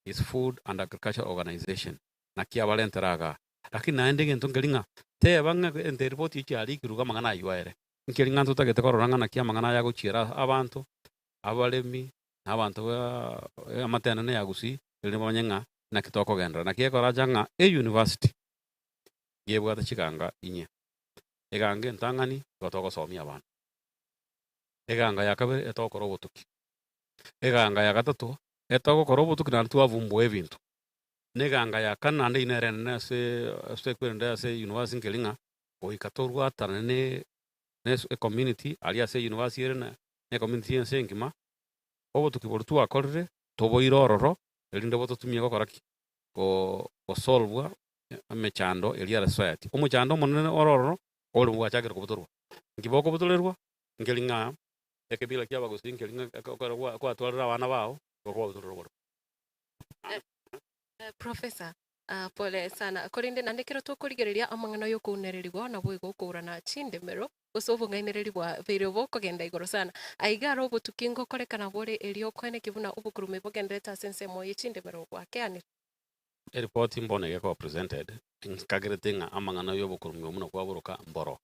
S23: is Food and Agriculture Organization na kiya balenteraga lakini naende gento ngelinga te banga ente report ikyali kiruga mangana yuaire nkelinga tutagete kororanga na kia mangana ya guchira abantu abalemi n'abantu amatene ne yagusi ile banyenga na kitoko gendra na kieko rajanga university yebwata chikanga inye egange ntang'ani gotoko somia abana eganga ya kabere etokora obotuki eganga ya gatatu etogokora obotuki na twavumbua ebinto neganga ya kana nde inerene ase kwende ase university nkelinga goika torwatana ne community ali ase university ere ne community ense ngima obotuki boru twakorire toboire ororo erinde bototumie gokora ki go solve amechando eri ara society omochando monene ororo ore mwachakira kubutorwa ngiboko butorerwa nkelinga ekebila kia bagosi nkelinga kwa twalira abana bao gokwa butorerwa boru.
S22: Professor, pole sana korinde nandikira tukurigereria amang'ana y'okuunererirwa na bwigukura chindemero usubung'ainererirwa bire bokogenda igoro sana aigara obotuki ngokorekana bore erio kwene kibuna obukurume bogendete ase ensemo y'echindemero gwakeanire
S23: Report mbona yako presented nkagirete ng'a amang'ana y'obukurume omuno kwaburuka mboro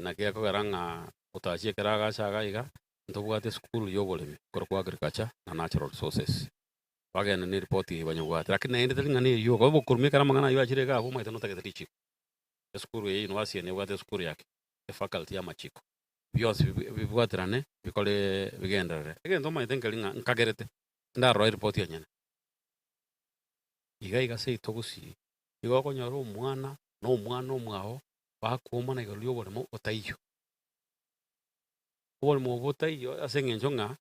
S23: na kiako garanga utachie keraga chaga iga ntobwate school y'oboremi koro kwa agriculture na natural resources bagenda ni report ibanyugwate lakini naende ng'ani yo ko bukurume kara amang'ana yo achire ga bumwe tano tagete chiko school ye university ne bwate school yake faculty ya machiko byose bibwatirane bikole bigenderere egendo maite nkelinga nkagerete ndaro report ya nyene iga se itogusi igo konyora omwana omwao bakuoma na igoro lyoboremo otaiyo oboremo botaiyo ase eng'encho ng'a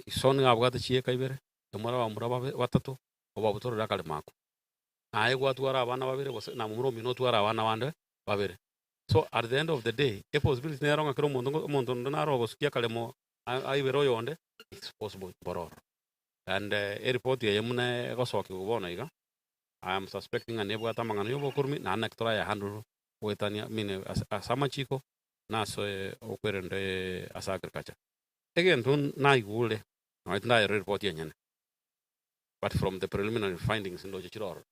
S23: isoni gabwate chieka ibere omora bamura batatu obabutorera kare mako naye gwatwara abana babere na mumuro no twara abana bande babere so at the end of the day if possibility neronga kero omonto naro gosukia kalemo aibero yonde it's possible bororo and a report ya muna gosoki ubona iga I am suspecting a nebwa tamangano yobo kurmi na anektora ya handle wetania mine asama chiko na so okwerende asa agriculture again tun na igule no itna report ya nyane but from the preliminary findings ndo chiroro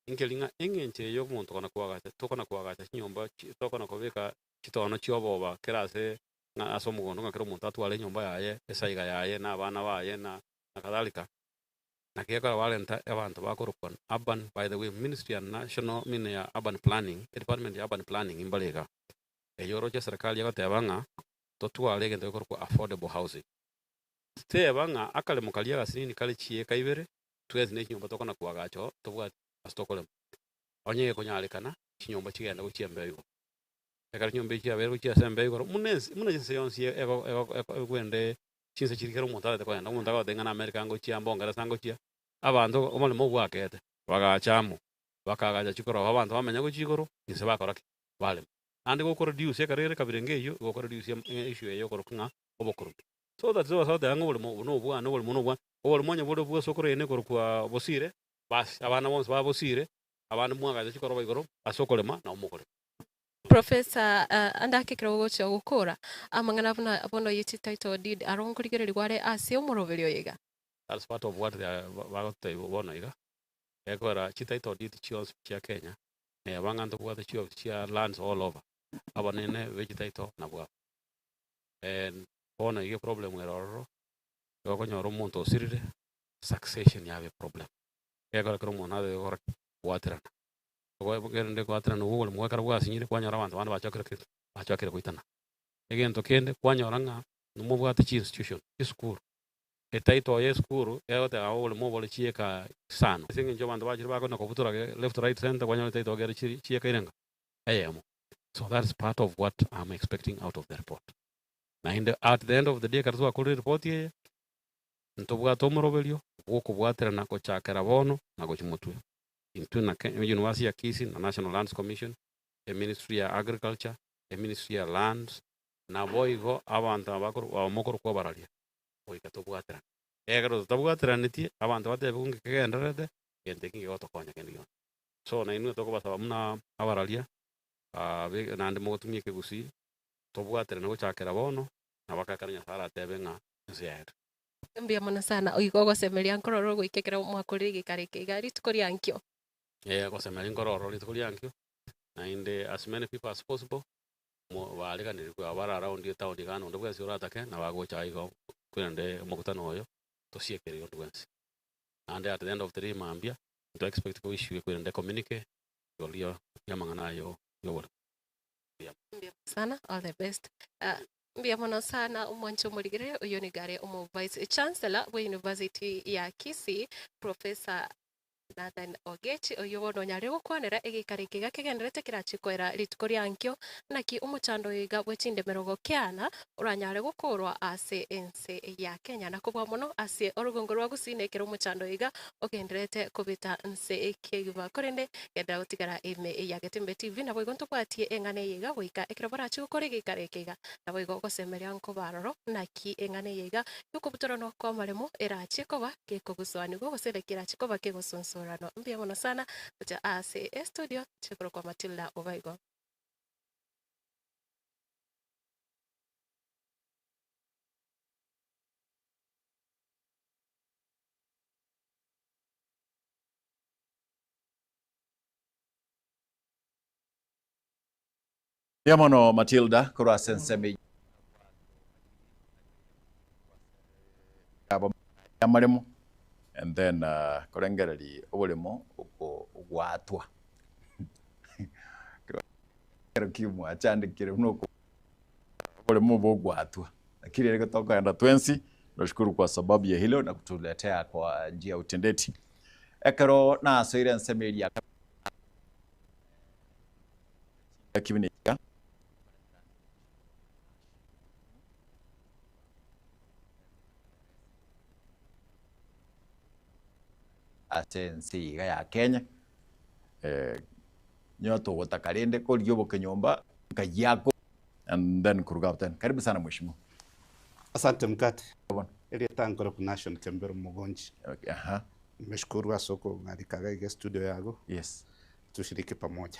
S23: inkelinga engenche yo muntu kona kuagacha nyomba tokona kobeka chitono chioboba kerase na asomugondo ngakero muntu atwale nyomba yaye esaiga yaye na abana baye na kadhalika na kieka walenta abantu bakorokon urban by the way ministry and national ya urban planning department ya urban planning imbalega eyoro cha serikali yakatebanga totwale gende koroko affordable housing tebanga akale mukalia gasini kale chie kaibere twezi ne nyomba tokona kuagacho tobwa astokole onye konyalikana chinyomba chigenda guchiembeyo ekara nyomba chiabere guchiasembeyo munense yonsi ego gwende chinse chirikero montale kwenda umuntu agotenga na America ngo chiambo ngara sango chia abantu omulimo gwakete bagachamo bakagaja chikoro abantu bamenya go chikoro nise bakora bale andi go produce ekarere kabirenge yo go produce issue yo korokuna obokuru so that zo so dango mulimo no bwa no mulimo no bwa obulimo bwo bwo sokoro ene korokwa bosire bas abana bonse babosire abantu mwagaja chikoro baigoro asokolema na omukore.
S22: Professor andakekera gocho gukura amang'ana buna abono yiti title deed arongorigereri gware ase omuroberio yiga
S23: that's part of what they bagote bona iga ekora title deed chios chia Kenya ne banganto bwate chios chia lands all over abanene vegetator na bwa and bona iga problem eroro go nyoro muntu osirire succession yabe problem ekora kromo na de gora waterana go gerende waterana wo mo kara bwa sinyire kwanyora abantu bana bachakira kuitana egento kende kwanyora nga numo bwate chi institution school etaito ya school eote awole mo bole chieka sano singe njo bantu bachire bako na kobutura left right center kwanyora etaito gere chieka irenga ayemo so that's part of what I'm expecting out of the report na at the end of the day kartua kuri report ye ntobwa tomorobelio woko bwatera na kochakera bono na gochimutwe into na University ya Kisii na National Lands Commission a Ministry ya Agriculture a Ministry ya Lands na boigo abantu abakuru mokoro kwa baralia boika tobwatera egero tobwatera niti abantu bate bunge kegenderede gente kinge otokonya kendiyo so na inu toko basaba muna abaralia na ande motumie kegusi tobwatera no chakera bono na bakakaranya sara tebenga nsiaid
S22: mbia mona sana oigogo semeria nkororo gwikekera mwakuri gikarike igari tukori ankio
S23: go semeria nkororo litukori ankio na inde as many people as possible mo walika ni kwa bara around the town digano ndo bwesi uratake na bagocha igo kwende mukutano oyo tosiekere ndo bwesi and at the end of the day mambia to expect ko issue kwende communicate yolio yamangana yo
S22: sana, all the best. Mbia mono sana umwancho muligire uyo ni gare umu vice chancellor wa university ya Kisii Professor Nathan Ogechi uyu wono nyari gukwanira igikari kiga kigenderete kirachikwera rituko ryankyo naki umuchando iga wechinde merogo kiana uranyare gukurwa ase ense ya Kenya na kubwa muno ase orugongo rwa gusinekera umuchando iga ugenderete kubita nse kigiba korende genda utigara ime ya Getembe TV na boigo ntubwatie engane yiga goika ekirabora chukore gikare kiga na boigo gosemeria nkobaroro naki engane yiga yukubutora no kwa maremo erachikoba gekoguswani go goserekera chikoba kegosonso no mbia mono sana kuja ase studio chikoro kwa Matilda Ovaigo.
S1: Mbia mono Matilda kura sensemi ya maremo and then kurengereri obulimo ogwatwa kero kimu achandikire nuko obulimo bogwatwa lakini ile kutoka enda twensi. Nashukuru kwa sababu ya hilo na kutuletea kwa njia ya utendeti ekero na soire nsemeri ya kibini asensi ya Kenya nyoto watakarende ko lyobo kenyomba kayako and then kurugapten. Karibu sana mheshimiwa.
S4: Asante mkate. Ile tangoro ku National Kembero Mugonji.
S1: Okay, aha.
S4: Nimeshukuru asoko ngalikaga ile studio yako.
S1: Yes.
S4: Tushiriki pamoja.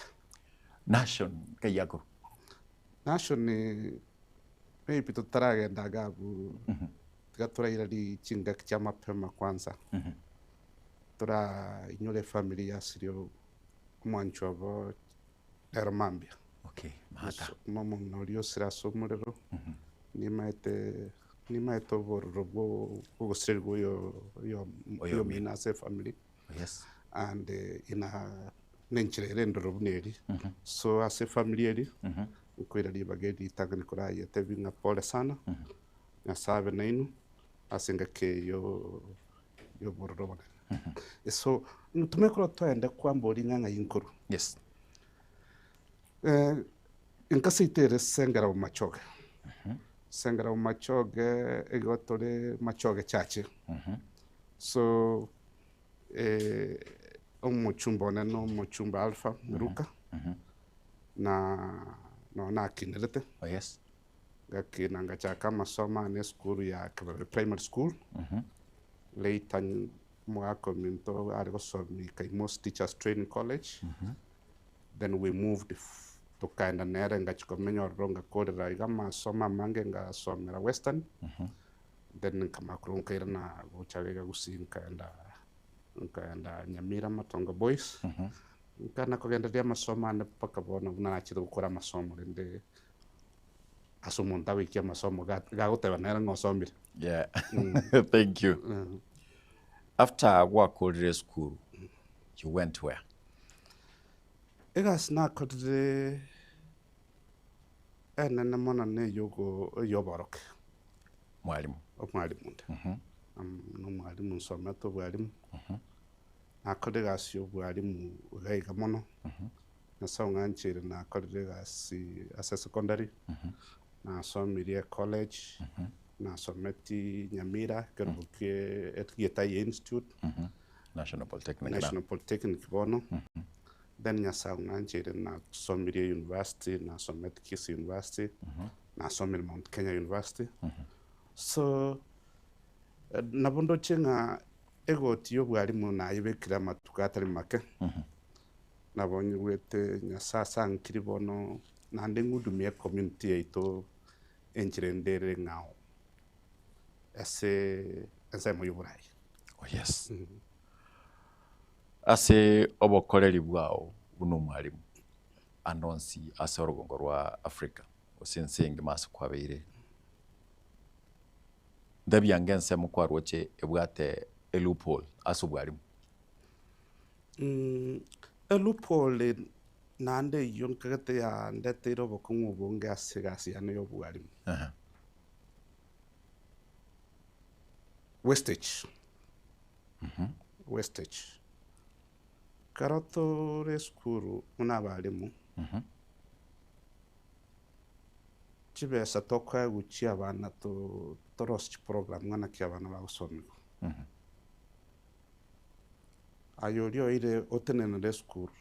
S1: Nation kayako.
S4: Nation ni maybe tutarage ndagabu. Tugatura irali chinga kichama pema kwanza. Tura inyole familia sirio mwancho abo Ermambia.
S1: Okay, mahata.
S4: Mama mnolio sira somurero. Nimaete borrobo go yo mina se family.
S1: Yes.
S4: And ina nenchire ndoro neri. So as a family kwira libagedi tagni kora yete vinga pole sana. Na sabe nenu asinga ke yo borrobo. So tumekora twende kwambori nganga yinkuru.
S1: Yes.
S4: Inkasitere sengera machoge. Sengera machoge egotore machoge chache. So umuchumba neno umuchumba alpha ruka. Na kinelete.
S1: Oh yes.
S4: Gakina ngachaka masoma ne school ya primary school. Later mwako minto argo somi Kaimos Teachers Training College. Then we moved to kind of nere ngachiko menyo ronga kode raiga masoma mange nga somera Western. Then kama kurunka na uchagega gusinka and Nyamira Matongo Boys. Kana kugenderia masoma ne paka bona unachira gukora masomo rende asumonta wiki masomo gagoteba nere ngosomire.
S1: Yeah. Thank you. After Wakolere school, you went where?
S4: Egas na kodre na mona ne yoborok.
S1: Mwalimu.
S4: Mwalimu. No mwalimu somato mwalimu. Na kodre gas yo mwalimu gaiga mono. Na saunga nchire na kodre gas as a secondary. Na somiria college. Na someti Nyamira keruke Etgietaye Institute.
S1: National Polytechnic.
S4: National Polytechnic bono. Then nyasaunga nchire na somiria university na someti Kisii University. Na somil Mount Kenya University. So nabondo chenga ego tiyo bwalimu na ibekira matuka atari make. Nabonye wete nyasasa nkiri bono nande ngudumia community yaito enchirendere ngao. Ese muyuburai.
S1: Oh yes. Ase obokoreri bwao buno mwalimu anonsi ase orugongo rwa Africa osensengi maso kwabeire ndabyangense mukwarwoche ebwate loophole ase bwalimu.
S4: A loophole nande iyo nkagate ya ndetire obokungu obonge ase egasi yane ya obwarimu wastage wastage karo tore esukuru muna abarimu chibesa tokweguchia abana torosi chiprogram ng'ana kia abana bagosomiwa ayori oire otenenere esukuru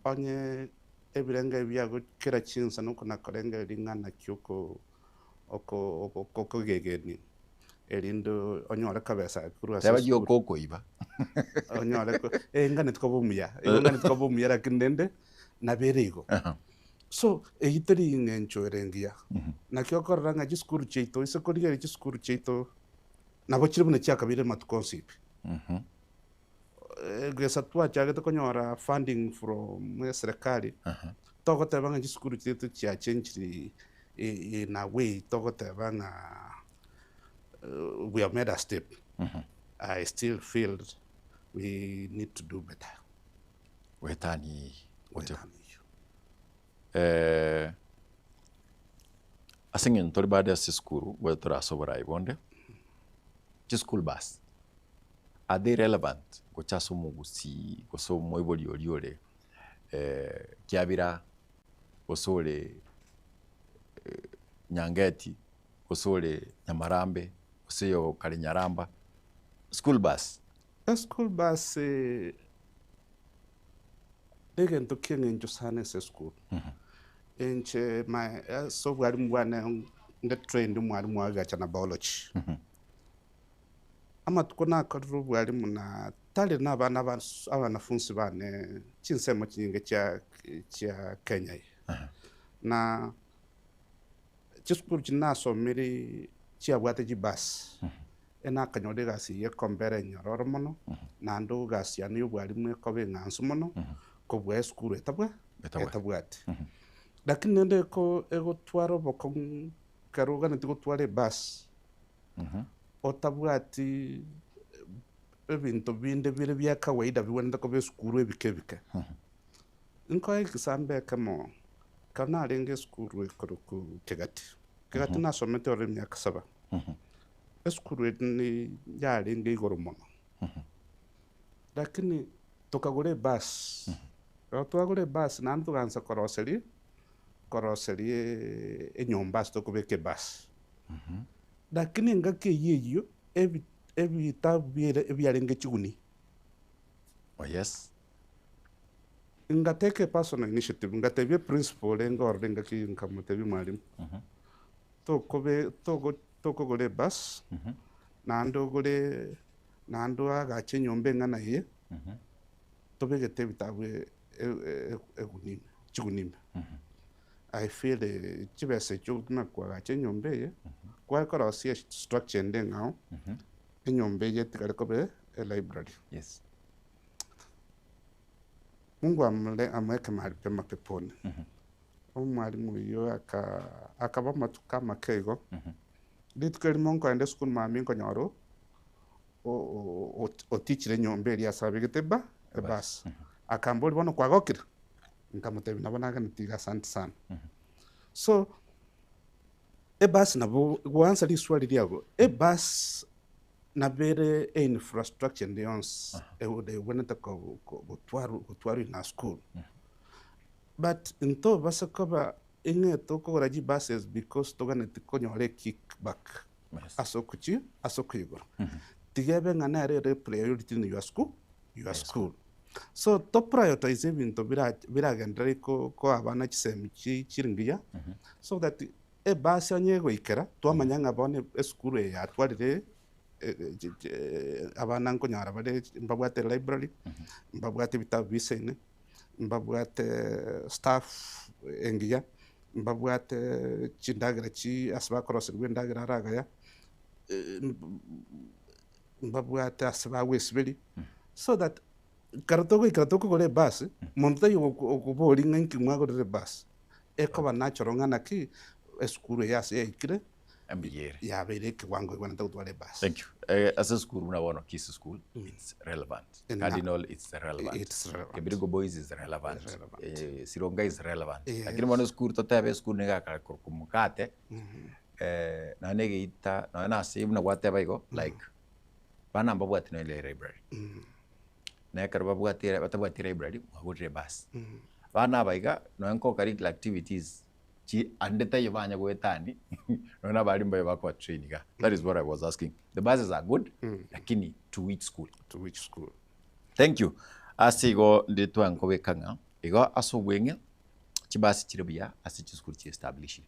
S4: onye ebirenge biago kera chinsa nuko nakorenga ring'ana kioko okogegeni erindo onyore kabesa kuru ase
S1: Teba yo koko iba.
S4: onyore ko ngane tukobumuya lakini ndende naberigo so eyiteri ng'encho erengia nakio korora ng'a chisukuru chiaito ase korigeria chisukuru chiaito nabo chiri buna chiakabire matukonsipi gesa twachagete konyora funding from serikali togoteba ng'a chisukuru chiaito chiachenchiri in a way togoteba ng'a we have made a step. I still feel we need to do better.
S1: Wetani. Asingin tori baada ya siskuru wetora sobora ibonde. School bus. Are they relevant? Go chaso mugusi, go so moiboli oliole. Kiabira, go sole Nyangeti, go sole Nyamarambe, go seyo Kalinyaramba. School bus.
S4: A school bus degen to king in Josane school. Enche my so warimu wane the train du mwarimu agacha na biology. Ama tukona kadru warimu na tali na abanafunzi bane chinsemo chinyinge chia Kenya. Na chiskuru chinaso miri chia wate jibas. Ena kanyode gasi ye kombere nyororo mono nando gasi ani ubwarimu kobe ngansu mono ko bwe skuru etabwate lakini nende ko ego twaro bokon karuga nitiko tware bus otabwati ebintu binde bire bya kawaida biwenda ko be skuru ebikebike inko ikisambe kamo kana renge skuru ekoroku kegati nasomete ore myaka 7 esukuru ni yarenge igoro mono lakini tukagure bus twagure bus na tuganza koroseri enyomba stokubeke bus lakini ngake yeyo ebyarenge chiguni
S1: yes
S4: ngateke personal initiative ngatebye principal engorde ngaki nkamutebi mwalimu tokogore bus nando agache nyombe ng'ana ye tobegete bitabwe chigunime I feel chibese chugna kwa agache nyombe ye kwa korosi structure ndengao nyombe ye tikale kobe library
S1: yes
S4: Mungu amweke mahali pema peponi omwalimu yo akaba matuka makego litukeli monko ande skul mami ko nyoro o teachire nyombe ya sabigete ba bas akamboli bono kwagokira nkamutebi nabonaga ntiga asante sana so bus nabo gwansa liswali lyago bus na bere infrastructure ndeyons de wonata ko gutwaru na school but into basakoba inge toko raji buses because togane tikonyore kickback asokuyigoro tigebe ngana re priority in your school so to prioritize ibintu biragendera ko abana chisemi chiringiya so that bus anyego ikera twamanya ngabone school ya twalire abana nkonyara bade mbabwate library mbabwate bitabu bisene mbabwate staff engiya mbabwate chindagira chi asaba korose rwendagira ragaya mbabwate asaba wesibeli so that karatoko gore bus monta yo okubori nganki mwagore bus eko banachoro ngana ki eskuru yase ikire
S1: Ambiyere.
S4: Ya bere kiwango wana tutwale bus.
S1: Thank you. As a school, muna wana Kisi school, it's relevant. Cardinal, it's relevant.
S4: It's relevant.
S1: Kibirigo Boys is relevant. Sironga is relevant.
S4: Yes.
S1: Lakini mwana school totabe school nega kumukate. Na nege ita na nasi muna whatever igo like bana mbabu atino ile library. Na karba buatire batabuatire library wagure bus. Bana baiga no enko curricular activities chi andeta yobanya gwetani no na bali mbaye bako training. That is what I was asking. The buses are good lakini to which school?
S4: To which school?
S1: Thank you. Asigo ndetwa enko wekanga igo aso wenge chibasi chiribia asi school chi establish.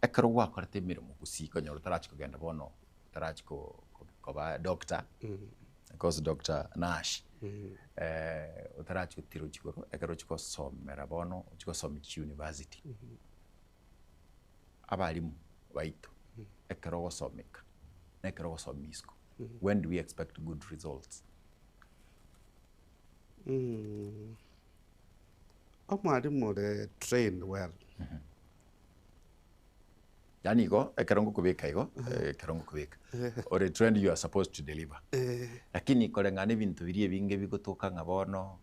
S1: Ekaro wa korte mirimo kusiko nyoro tarachiko genda bono tarachiko koba doctor because Dr. Nash utarachi utiro chikoro ekaro chiko somera bono chiko somichi university abalimu baito ekaro gosomeka ekaro gosomisko. When do we expect good results?
S4: Omwalimu de trained well.
S1: Yani go ekarongo kubeka igo ekarongo kubeka or a trend you are supposed to deliver lakini kolengane bintu birie binge bigotoka ngabono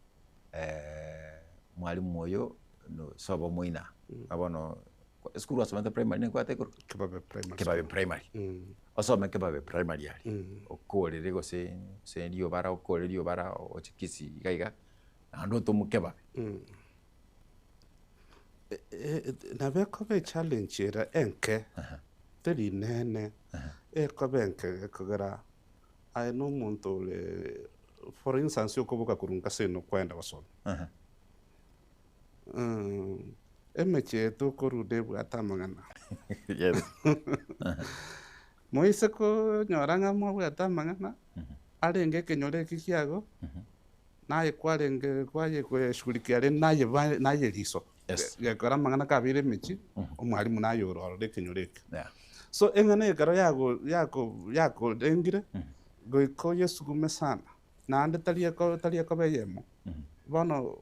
S1: mwalimu moyo no sobo moina abono school wasomete primary ne kwate ko kebabe primary osome kebabe primary ali okorere go se ndio bara okorere ndio bara ochikisi gaiga ando to mukebabe
S4: na bekobe challenge era enke teri nene ekobe enke kogera ai no muntu le for instance yokoboka kurunga seno kwenda wasoma emeche to korude bwatamangana
S1: yes
S4: moise ko nyoranga mo bwatamangana arenge kenyore kikiago naye kwarenge kwaye kweshughulikia naye liso.
S1: Yes.
S4: Yakora mangana kabire mechi omwalimu nayo orore kinyoreke.
S1: Yeah.
S4: So engane karo yako dengire go yesugume sana. Na ande talia ko beyemo. Bono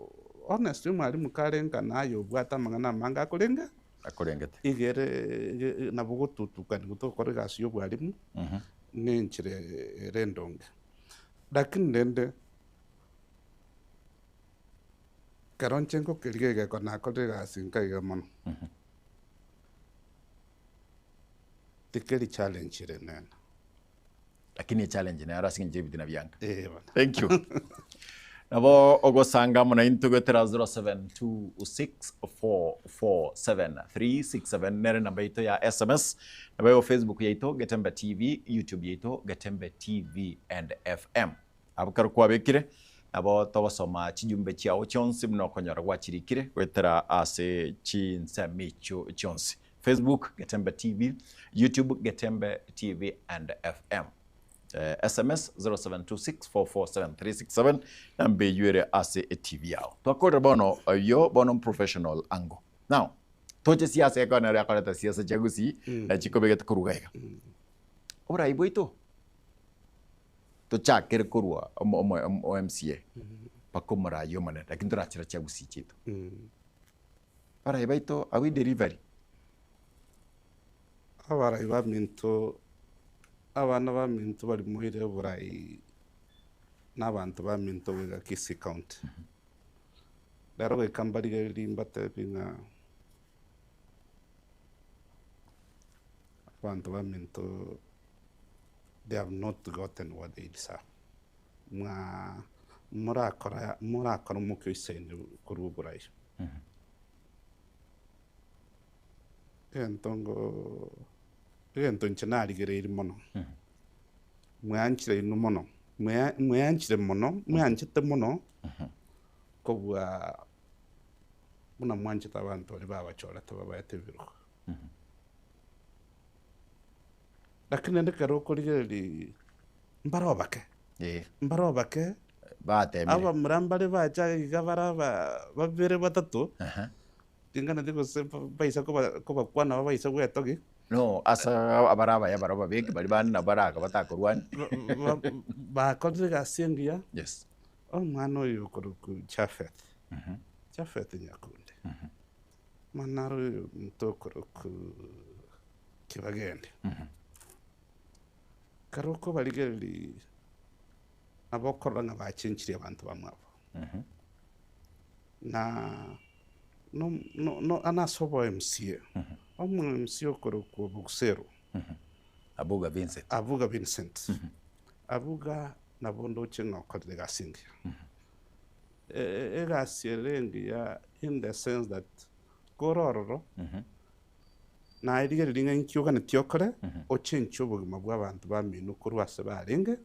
S4: honestly mwalimu karenga nayo bwata mangana manga kulenga
S1: akorengete.
S4: Igere na bugututuka gutokore gasyo bwalimu. Nenchire rendonge. Lakini ndende karonchenko kelgege kona kodega sinka mono. Tikeli challenge nena.
S1: Lakini challenge na arasing jebiti na bianca.
S4: Thank
S1: you. Nabo ogosanga muna intugotera 0726447367 nere namba ito ya SMS naba yo Facebook yaito Getembe TV, YouTube yaito Getembe TV and FM. Abukar kwa bekire abo tawasoma chijumbe chiao chonsi mno konyora gwachirikire gwetera ase chinsamicho chonsi. Facebook Getembe TV, YouTube Getembe TV and FM. SMS 0726447367 nambe yuere ase TV yao. Twakore bono yo bono professional ango. Now, toche siasa ya kona ya kona siasa chagusi na chikobegeta kurugaiga. Ora iboito. Tocha kere kurwa MCA. Pakomara yo mana lakini turachira chagusi chito. Ora iboito awi delivery.
S4: Abara iba minto abana ba minto bari muhire burayi n'abantu ba minto wega Kisi County. Daro we kambari rimbate pinga abantu ba minto they have not gotten what they deserve. Murakora mukyo isende kuru burayi. Entongo nari gereri mono. Mwanchire ino mono. Mwanchire mono, mwanchite mono. Kobwa muna mwanchita abantu bali babachora tababa yatebiru. Lakini ndekero koligeri mbarobake. Mbarobake.
S1: Batemire.
S4: Aba murambale bacha igabara babere batatu. Tingana diko se paisa ko kwana baisa gwetogi.
S1: No, asa abaraba ya baraba big bali bana baraka batakurwan.
S4: Ba kodega sengia.
S1: Yes.
S4: Mano yo kuruku Chafet. Chafet nyakunde. Manaru mtokoro kibagende. Karoko baligeli abokora nga bachinchiri abantu bamwabo. Na no anasobo MCA. Omu MCA okoro ko Bukusero.
S1: Abuga Vincent.
S4: Abuga Vincent. Abuga nabondo chenga okore gasingi. Egasirengi ya in the sense that kororo na idigere linga nkyuga ntiokore ochencho buguma bw'abantu baminu kurwase barenge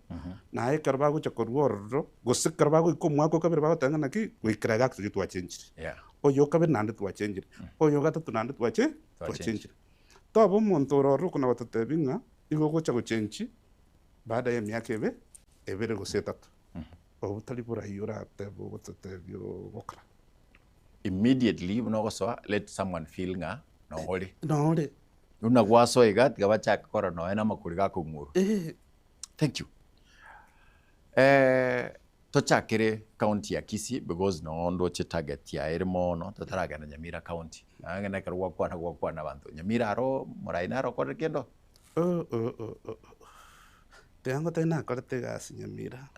S4: na ekarba gucha kororo gosikara bago ikomwako kabere bagotanga naki gwikiraga kutu twachenjire oyo kabere nande twachenjire oyo gatatu nande twachenjire tobo muntu ororo kuna batatebinga igo gocha gochenchi baada ya miaka ebere gosetatu obutali burayura tebo botatebyo bokra
S1: immediately unogosoa let someone feel nga nohori
S4: una
S1: gwaso igat gabacha kora no ena makuri ga kunguru thank you tochakire county ya Kisii because no ndo che target ya irimo no tataraga na Nyamira county na karwa kwa na bantu Nyamira aro moraina aro kore kendo
S4: tengo tena korte gas Nyamira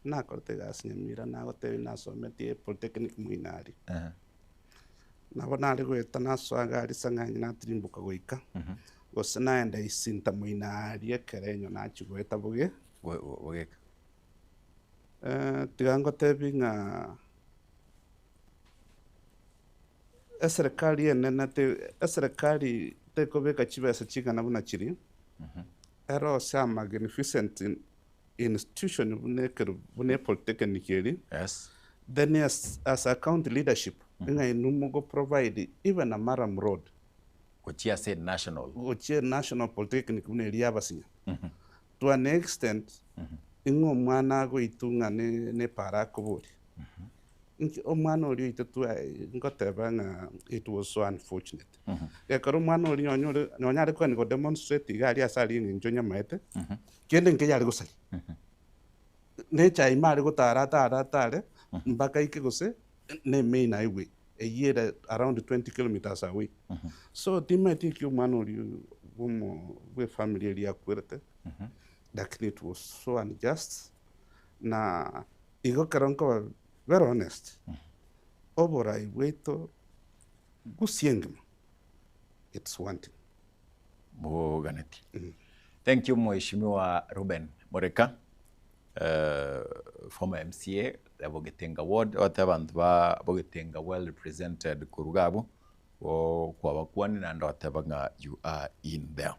S4: na korte gas Nyamira na gote na someti polytechnic muinari na bonari gweta na swagari sanganya na trimbuka goika gosena enda isinta muinari ekerenyo na chigweta buge tigango tebinga serikali enene serikali tekobeka chibesa chigana buna chiri ero sa magnificent institution bune polytechnic eri then as a county leadership nga inumugo provide even a Maram Road
S1: Gochia said
S4: national polytechnic bune liabasinya to an extent ingo mwana go itunga ne para kuburi omwana oli itatu ngoteba nga it was so unfortunate karo mwana oli nyonyare ko ngo demonstrate gari asali njonya maete kende nke yari gusai ne chai mari gutara mpaka ike gose ne main highway a year around 20 kilometers away so timati ki mwana oli we family ya kwerte that it was so unjust na igo karonko very honest oborai weto gusiengma it's wanting
S1: Boganeti. Thank you Mheshimiwa Ruben Moreka former MCA Bogetenga ward watabantu ba Bogetenga well represented Kurugabo kwa bakwani na ndo watabanga you are in there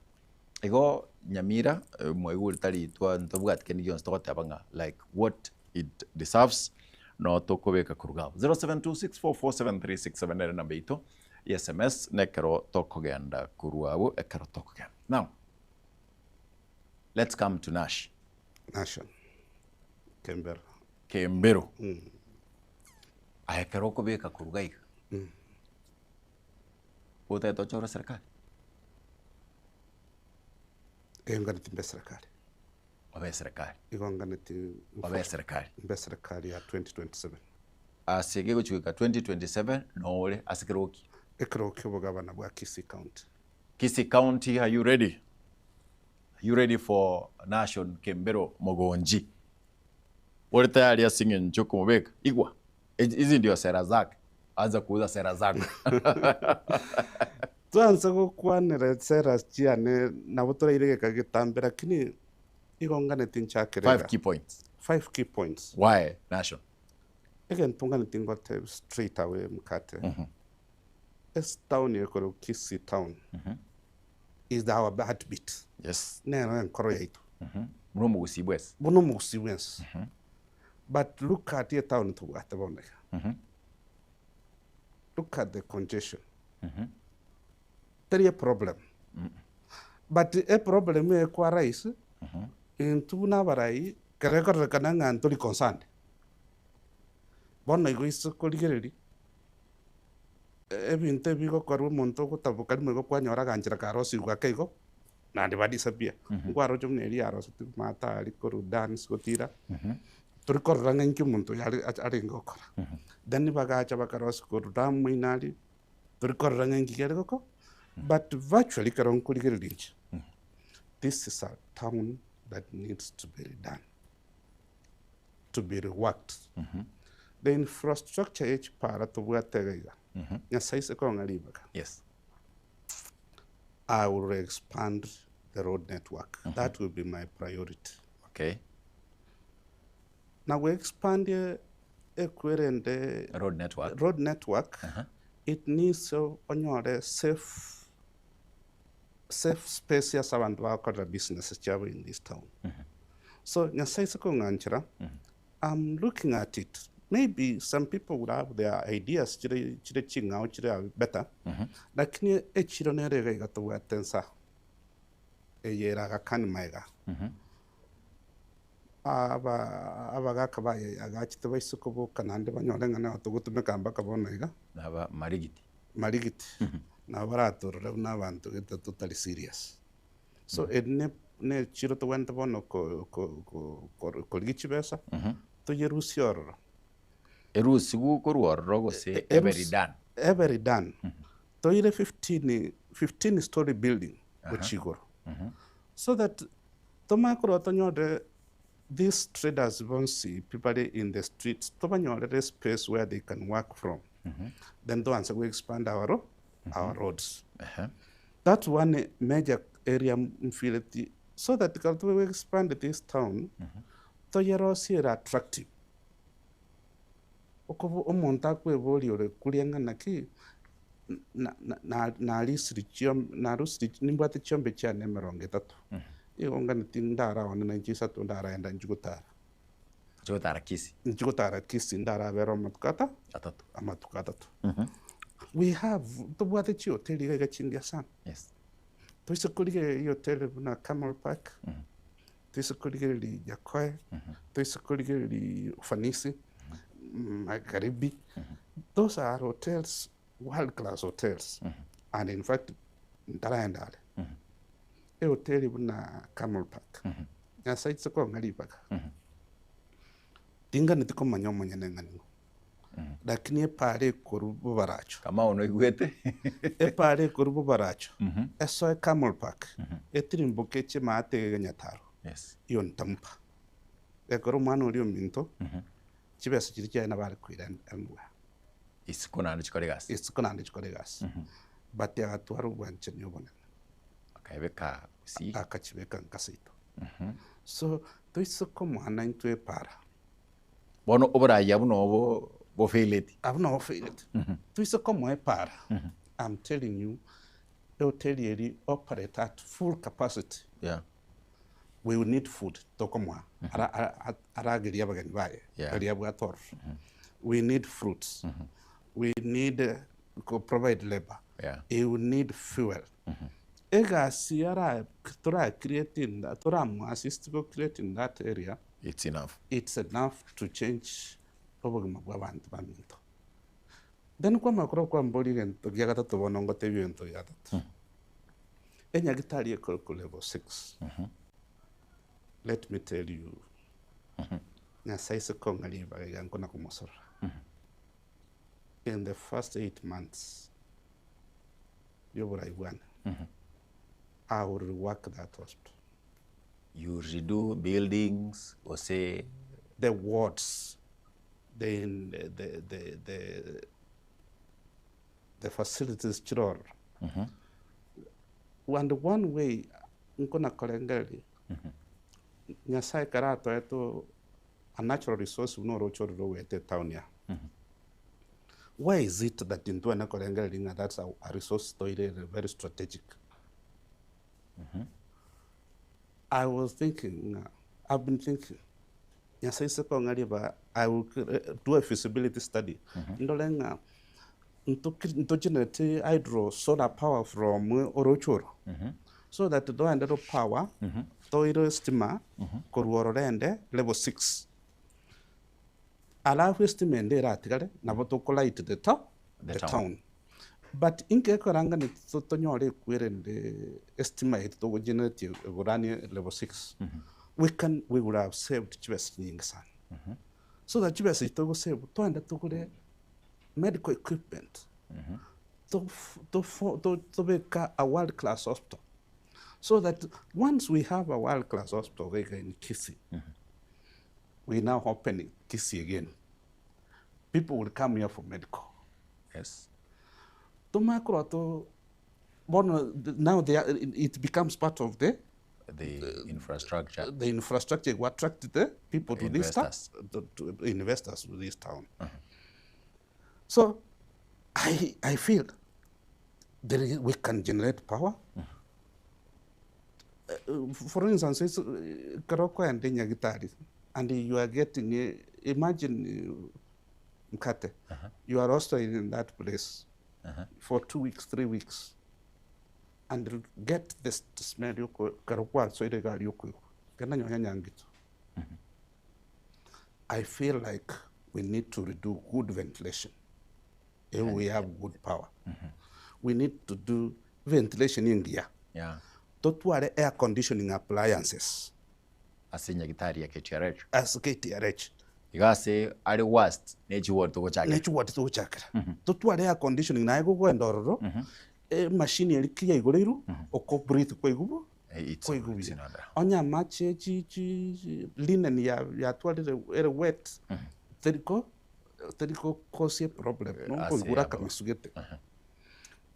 S1: ego Nyamira mweguri tali twa ntobuga tikeni yon sto watabanga like what it deserves no tokobeka Kurugabo 0726447367 number ito SMS nekero tokogenda Kurugabo ekero tokogenda. Now let's come to Nation Kembero ayekero kobeka Kurugaiga Uta tochora serikali
S4: Enganiti mbe serikali
S1: wabe serikali
S4: igonganiti
S1: wabe serikali
S4: mbe serikali ya 2027
S1: asege guchwika 2027 no ole asikeroki
S4: ekeroki obugabana bwa
S1: Kisii County are you ready for Nation Kembero Mogonji ore tayari asinge nchuko mubeka igwa hizi ndio sera zake anza kuuza sera zako
S4: tuanza gukwanira sera ciane na butura irege kagitambira kini igongane tinchakirega 5 key points
S1: why Nation
S4: again pungane tingote straight away mkate this town yekoro Kisii town is our heartbeat
S1: yes
S4: neno nkoro yaitu
S1: muno musibwes
S4: but look at the town to what look at the congestion there is a problem but a problem is quite rise in tuna barai kerekor kananga antoli concerned bona igoiso koligeri ebinte bigo koru monto ko tabukari mego kwanyora ganjira karosi gwakeigo na ndibadi sabia ngwaro jomne eri arosi mata ali koru dance gotira turikorranga inki muntu yali ari ngokora then bagacha bakarosi koru damu inali Turikorra ngengi koko. But virtually karong kuligere linch. This is a town that needs to be redone, to be reworked. The infrastructure each para to waterega. Nyasaise ko ngalibaga.
S1: Yes.
S4: I will expand the road network. That will be my priority.
S1: Okay.
S4: Now we expand the
S1: road network.
S4: Road network. It needs so on your safe space ya abantu bakora businesses chabo in this town. So nyasaise ko nganchira. I'm looking at it. Maybe some people would have their ideas chire chinga chire better. Lakini echiro nerega gato watensa. Eyera gakani maiga. Aba kabaye agachite baisuko bo kanande banyorenga na tugutume kamba kabona iga.
S1: Aba marigiti.
S4: Marigiti. Na baratorera n'abantu geta totally serious. So ne chiro to went bono ko gichibesa. To yerusior.
S1: Erusi gukorworo gose every done.
S4: Every done. To ire 15 story building gochigoro. So that tomakoro tonyode these traders won't see people in the streets. Tomanyode space where they can work from. Then once we expand our roads. That's one major area in so that we expand this town. To yerosi attractive. Okobo omonta kwe boliore kulianga naki na lisri chiom na rusri nimbate chiombe cha nemeronge tatu. Igonga nitindara wana na njisa tundara enda njugutara.
S1: Njugutara kisi.
S4: Njugutara kisi ndara vero matukata.
S1: Atatu.
S4: Amatukata tu. We have to buate chi hoteli ga chingia sana.
S1: Yes.
S4: To isokulige hoteli na Camel Park. To isokulige li Jakoe. To isokulige li Ufanisi. Magharibi. Those are hotels, world-class hotels. And in fact, ndara endale. E hoteli na Camel Park. Nyasa itsoko ngalibaga. Tinga nitiko manyomo nyanengani. Lakini pare korubu baracho.
S1: Kama ono igwete.
S4: Pare korubu baracho. Eso Camel Park. Tirimboke che maate nyataro.
S1: Yes.
S4: Yon tampa. Korumano lio minto. Chibesa chiricha na bari kwira elmuga.
S1: Isikonande chikoregas.
S4: Isikonande chikoregas. Bati agatuaru wanche nyobone.
S1: Akabeka si.
S4: Akachibeka nkasito. So to isoko mwana into para.
S1: Bono obraya buno bo failed.
S4: Abno failed. To isoko mwa para. I'm telling you, hotelieri operate at full capacity.
S1: Yeah.
S4: We will need food. Tokomwa. Aragiria bagani baye. Ariabuator. We need fruits. We need to provide labor.
S1: Yeah.
S4: You need fuel. Ega siara tora creating that tora assist to creating that area.
S1: It's enough.
S4: It's enough to change obogimabwantu baminto. Then kwa makro kwa mboli gento gyagata to bonongo tebiyento yatata. Enya gitali ekolko level 6. Let me tell you. Nyasaise kongali baga nkona kumosora. In the first 8 months, I will rework that hospital.
S1: You redo buildings or say
S4: the wards, the facilities chiror. And one way nkona kolengeli. Nyasai karato eto a natural resource unoro choro wete town ya. Why is it that in Tuana Korenga that's a resource story very strategic? I was thinking, I've been thinking, I will do a feasibility study. Ndolenga to generate hydro solar power from Orochoro. So that the end of power, toiro estima, korworende level 6. Allow estimate de ratigale, nabotokolite the town. But in Kekoranga, it's totally queer and estimate to generate uranium level 6. We would have saved Chibes Yingsan. So that Chibes is to save 200 medical equipment. to make a world-class hospital. So that once we have a world-class hospital in Kisii, we now opening Kisii again. People will come here for medical.
S1: Yes.
S4: Now it becomes part of the
S1: infrastructure.
S4: The infrastructure will attract the people to
S1: Investors.
S4: this town, to investors to this town. So I feel we can generate power. For instance, it's Karoko and Nyagitari, and you are getting, imagine Mkate, you are also in that place for 2 weeks, 3 weeks, and get this smell Karoko, so I feel like we need to do good ventilation if we have good power. We need to do ventilation in gear.
S1: Yeah.
S4: Totware air conditioning appliances.
S1: As Nyagitari KTRH.
S4: As KTRH.
S1: Igase ari worst nechi word to chakra.
S4: Nechi word to chakra. Totware air conditioning na ego go ndororo. Machine eri clear igoriru oko breathe kwa igubo. Kwa igubo. Onya mache linen ya twalire ere wet. Teriko cause problem. No ko igura kamasugete.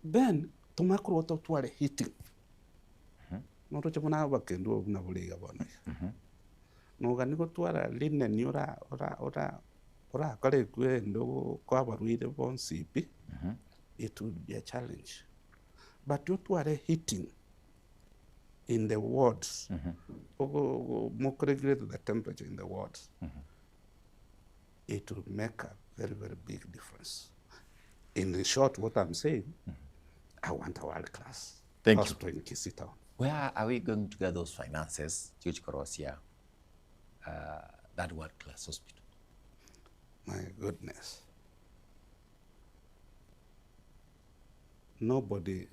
S4: Then tomakro totware heating. No to chapona bakendo na buliga bona. No ganiko twara linen ora kale kwendo kwa baruide bon sipi. It would be a challenge. But you tware heating in the wards. More regulate the temperature in the wards. It will make a very, very big difference. In the short, what I'm saying, I want a world class hospital in Kisii Town.
S1: Where are we going to get those finances, George Korosia, that world-class hospital?
S4: My goodness. Nobody,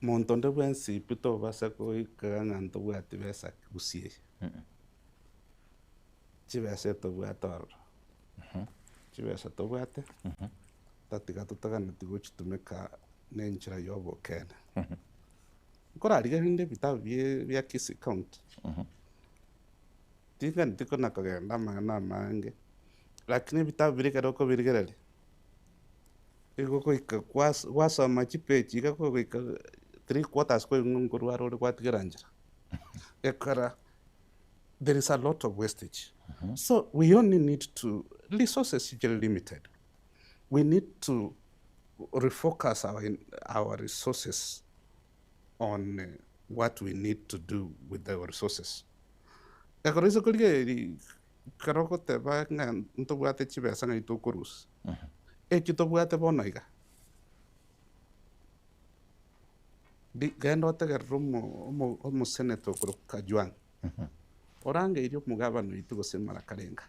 S4: Montonde Wensi, Pito Vasako, Kanganto, Wativesa, Usie. Chivasa to Wator. Chivasa to Wate. Tatikatotagan to make a nature yobo can. Kora rigende bita via Kisii count. Tikan tiko nakagenda na mange. Lakini bita virika doko virigere. Iko ko kwasa machipe chika ko 3/4 ko ngurwa ro kwa tigaranja. Ekara there is a lot of wastage. So we only need to resources are limited. We need to refocus our resources on what we need to do with our resources. Ekorizo kulige karoko te ba ngan nto buate chibe sanga ito kurus. Chito buate bonoiga. Di gendo te rumo omo senator kuro kajuang. Orange irio mugabano itu go semara karenga.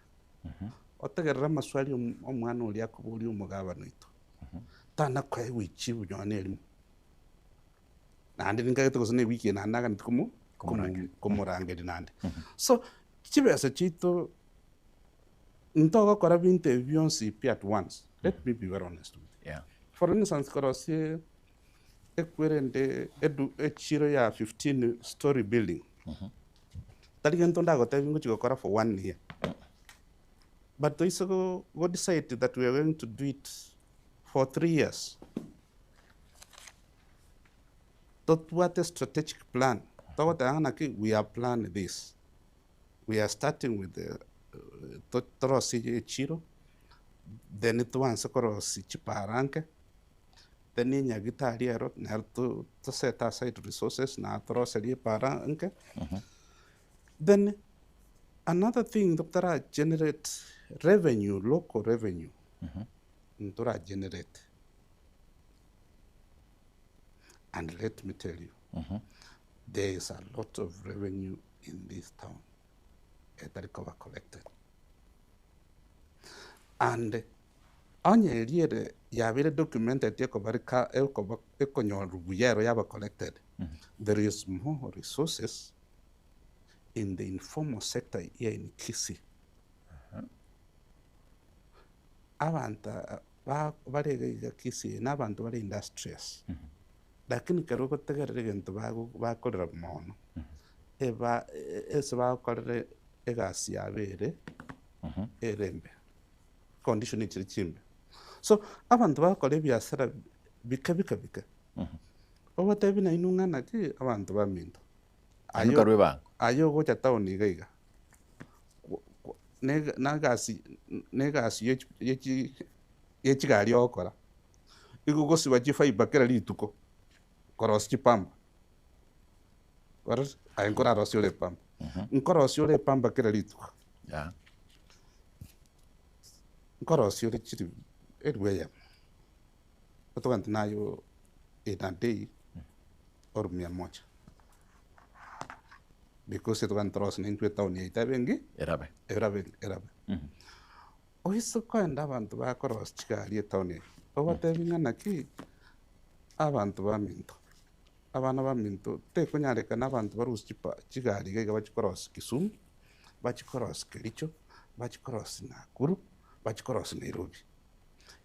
S4: Otegera maswali omwana oli akubuli umugabano itu. Tana kwa wichi unyone elimu. Nandi ninga to sone wiki na naga como range nandi. So chibe asa chito ntoga kora 20 avions at once. Let me be very honest with you.
S1: Yeah.
S4: For instance, korosi ekwerende chiro ya 15-story building. Taligentonda go tavingo chiko kora for 1 year. But they go decide that we are going to do it for 3 years. What a strategic plan. We are planning this. We are starting with the Torosi Chiro, then it wants Korosi Chiparanke, then in Yagitari, to set aside resources, na Torosi Paranke. Then another thing, Doctor, generate revenue, local revenue. Doctor, generate. And let me tell you, there is a lot of revenue in this town that recover collected. And on your year, you have very documented collected. There is more resources in the informal sector here in Kisii. barega kisi n'abantu bari industrious lakini kero gotegerere gento bakorera mono ese bakorere egasi yabere erembe condition ikiri kimbe so abantu bakora ebyasara bika obatebi na inungana ki abantu baminto ayo gocha town igaiga negasi yechigari okora igugosiba chifaiba kera rituko koros chipamba koros ayenkora rosio le pamba nkorosio le pamba kera rituko nkorosio le chiri edweya otokanti nayo in a day or 100 because it went across into town itabengi erabe oiso kwenda abantu bakoros chigari town obatebingana ki abantu baminto abana baminto te kunyareka n'abantu barusi chigari gaiga bachikoros Kisumu bachikoros Kericho bachikoros Nakuru bachikoros Nairobi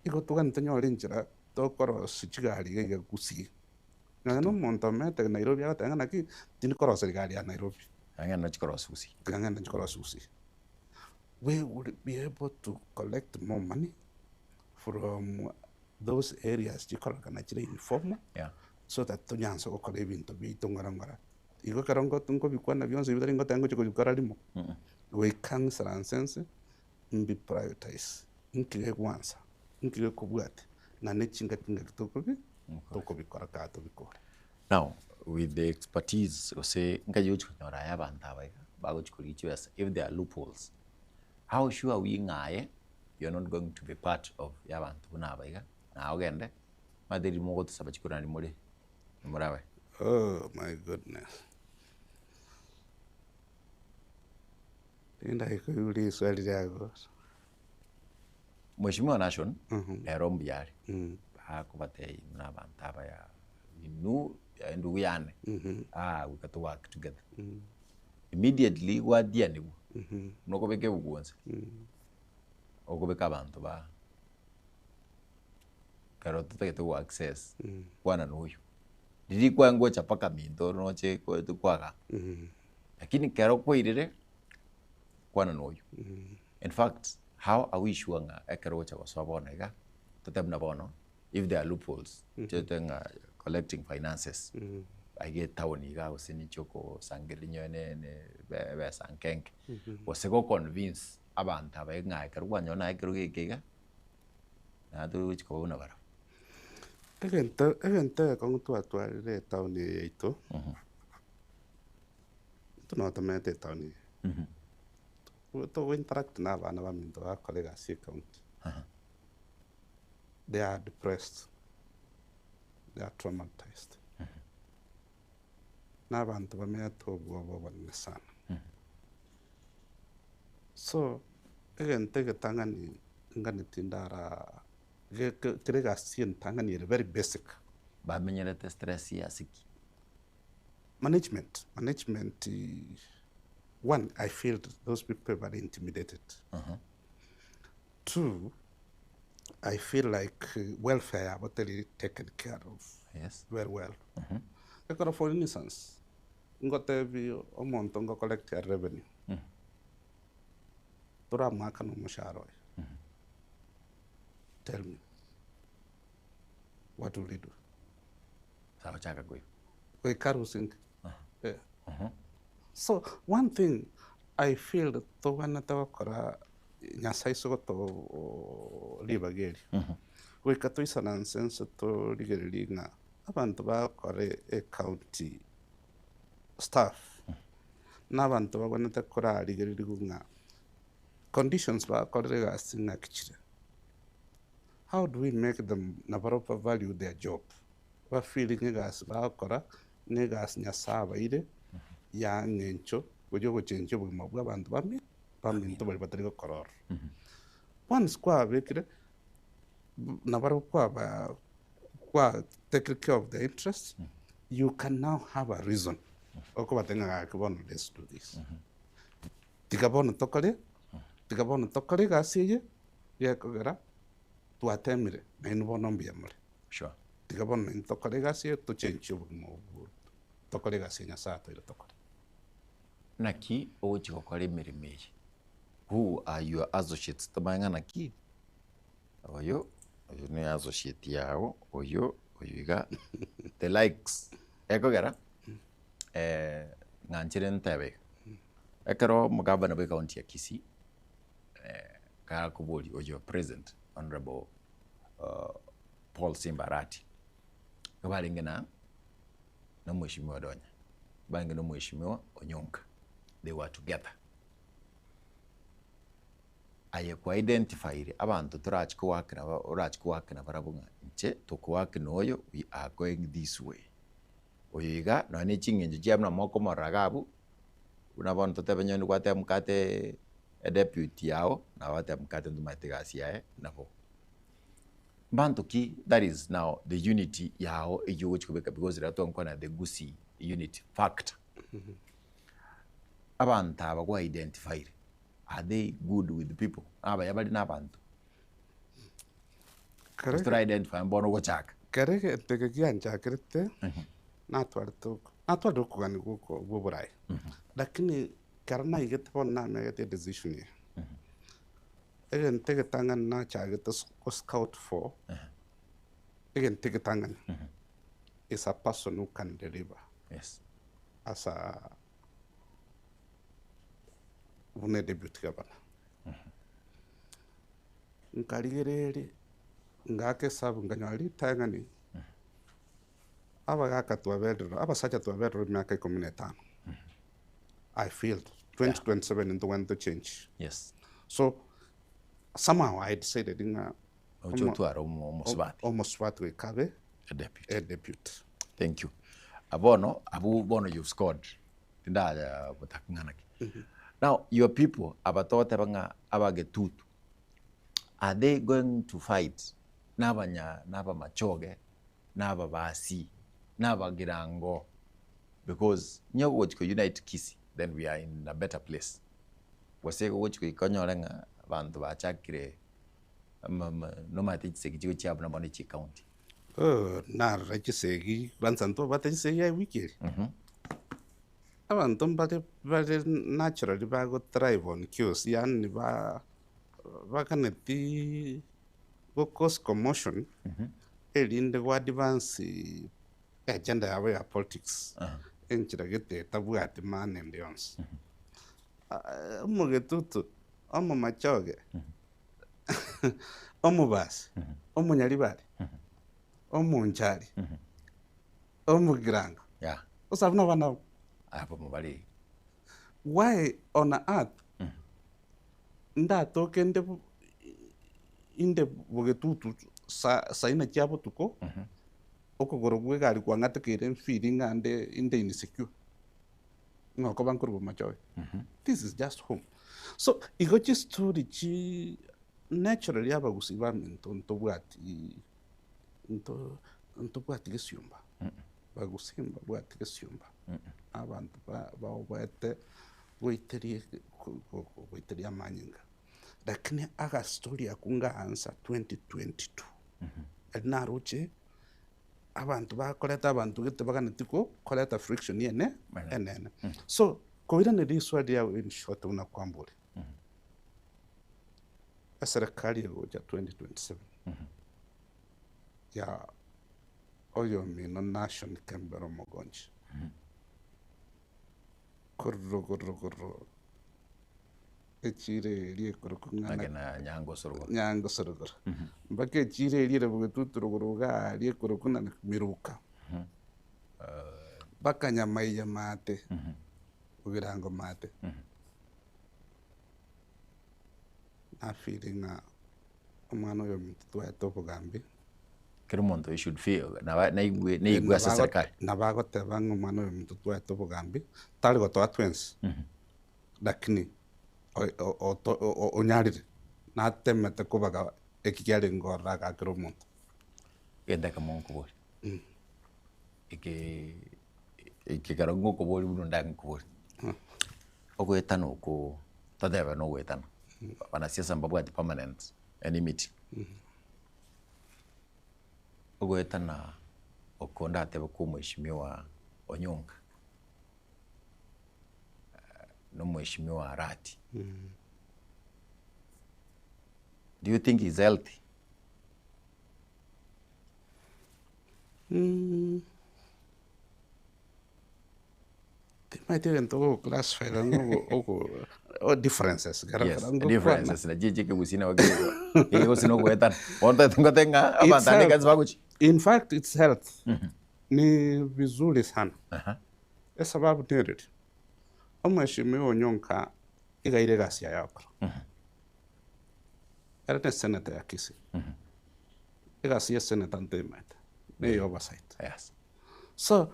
S4: igo tugante nyore nchira tokoros chigari gaiga Gusii ngano monto mete Nairobi agatanga ki tini koros chigari ya Nairobi
S1: angana chikoros Gusii we would be able to collect more money from those areas chikora naturally informal so that tunyanso okore bintu bitungara igo karongo tungo bikwana byonse bitari ngo tango chiko bikora limo we can sense mbi prioritize nkige kwanza nkige kubwate na nechinga tinga toko bikora ka to bikora now with the expertise say ngayo chikora ya banta bago chikuri chwesa if there are loopholes how sure are we ngaye you're not going to be part of yabantu bunabaiga na ogende madiri mo goto sabachikura ni muri murawe
S4: oh my goodness tinda ikuri swali yago
S1: Mheshimiwa Nation Nairobi yari hakubate n'abantu abaya inu ndugu yane we got to work together immediately wadia nibu noko beke bugonze okobeka abantu ba karo tutagete wa access kwana n'uyu riri kwango chapaka minto noche kwaga lakini karo koirire kwana n'uyu in fact how are we sure nga ekero cha wasabona ga tutemna bono if there are loopholes chetenga collecting finances I get town iga usini choko sangelinyo ne be sankenk wasego convince abantu abenga ekero kwanyona ekero gikega na tu chiko una bara
S4: evento con tu attuale town yeito tu no tamete town to interact na bana ba minto a colleague account they are depressed, they are traumatized n'abantu bameto bobo sana so egente getangani ngani tindara gerega sien tangani very basic
S1: ba menyerete stress ya siki
S4: management one, I feel those people are intimidated. Two, I feel like welfare are totally taken care of very well. For instance, got every amount to collect your revenue. Tora maka no musharoi. Tell me, what will you do?
S1: Sawa chaka goi.
S4: We karusing. So one thing I feel that to wanata kora nyasai so to liba geri. We kato isa nonsense to ligeri nga abantu ba kore e county staff. Na abantu ba wanata kora ligeri nga conditions ba kore ga singa kichire. How do we make them nabaropa value their job? Ba feeling gas ba kora negas nyasaba ide ya ngencho gojo chencho bu mabwa bantu bami to bari batari ko koror once kwa bekire na baro kwa take care of the interest you can now have a reason oko batenga ka bono let's do this tigabono tokale ga siye ya kogera twatemire na inu bono mbiamure
S1: sure
S4: tiga bono intokore gasi to change obugimo tokore gasi Nyasaye toire tokore
S1: naki ochi gukora emirimo eye who are your associates tabanga naki oyo ni associate yao oyo iga the likes ekogera nganchire ntebe ekero mugabana be county ya Kisii ka kubuli oyo president honorable Paul Simbarati kabalingena na mheshimiwa Donya bange no mheshimiwa Onyonka they were together aye ku identify abantu turachiko wakina urachiko wakina barabunga nche tukwakina oyo we are going this way oyiga no ni chingenje jamna moko maragabu unabona totebenyo kwate mkate deputy yao na wate mkate ndumategasi yae nabo bantuki that is now the unity yao ejo which kubeka because rato nkwana the Gusii unity factor abantu abagwa identify are they good with the people aba yabali nabantu
S4: kare
S1: identify mbono gochaka
S4: kare tege kianja kirete natwara kugani guko buburai lakini karna igete ponna megete decision ye egen tege tangan na chagete scout for egen tege tangan is a person who can deliver
S1: yes
S4: as a une deputy governor nkarigerere ngake sabu nganyali tangani abagaka twabedro abasacha twabedro myaka 15 I feel 2027 into when to change
S1: yes
S4: so somehow I'd say that
S1: ojo
S4: almost what we kabe
S1: a
S4: deputy
S1: thank you abono abu bono you've scored tinda butakngana now your people abatote banga abagetutu are they going to fight naba machoge naba basi naba girango because nyogo wochiko unite Kisii then we are in a better place wasego wochiko ikonyorenga bantu bachakire no mati sekijigo chabu na bonichi county
S4: na rachisegi bansanto batachisegi ya wiki abantu bale naturally bago thrive on cues yani bakaneti go cause commotion elinde go advance agenda yabo ya politics enchiragete tabwate man and yons umugetutu omu machoge omu basi omu nyalibale omu nchali omu girango usabuna bana
S1: hapo mubali
S4: why on earth ndato kende inde bugetutu sa ina chabo tuko okogoro gwegali kwangate kire feeling ande inde insecure ngoko bankuru machoy this is just home so igochi story chi naturally abagusi ba minto bwati nto bwati gesyumba bagusimba bwati gesyumba abantu bawete goiteria manyinga lakini aga story akunga ansa 2022 naruche abantu bakoleta abantu gete baganetiko koleta friction yene enene so koira ne diswadi ya in short una kwambure serikali ya 2027 ya oyo mino nation kembero mogonji korro echire rie
S1: korokungana nyango
S4: sorogoro mbake echire rie bugututuro rie korokuna miruka bakanyamaiya mate ugirango mate na feeling omwana oyo mitwa topogambi
S1: kero muntu you should feel na igwe serikali
S4: nabagoteba omwana oyo mitwa topogambi tali gotoa twins lakini onyarire natemete kubaga ekigyari ngorra gakira omuntu
S1: genda kamonkubori ikigaro ngokubori buno ndankubori ogwetana uko tadeba no gwetana wanasiasa mbabwati permanent any meeting Ogoetana okonda tebe ku mheshimiwa Onyonka. No mheshimiwa Arati. Do you think he's healthy?
S4: They might even to classify or differences.
S1: Yes, differences. Na jiji ke busina wagego. Hiyo sino kuetan. Wonta tenga abantani kazi baguchi.
S4: In fact, it's health. Ni vizuri sana. Sababu nini? Mheshimiwa Onyonka igaire gasia yako. Era ne senator ya Kisii. Igasia senator ntemet. Ni oversight.
S1: Yes.
S4: So,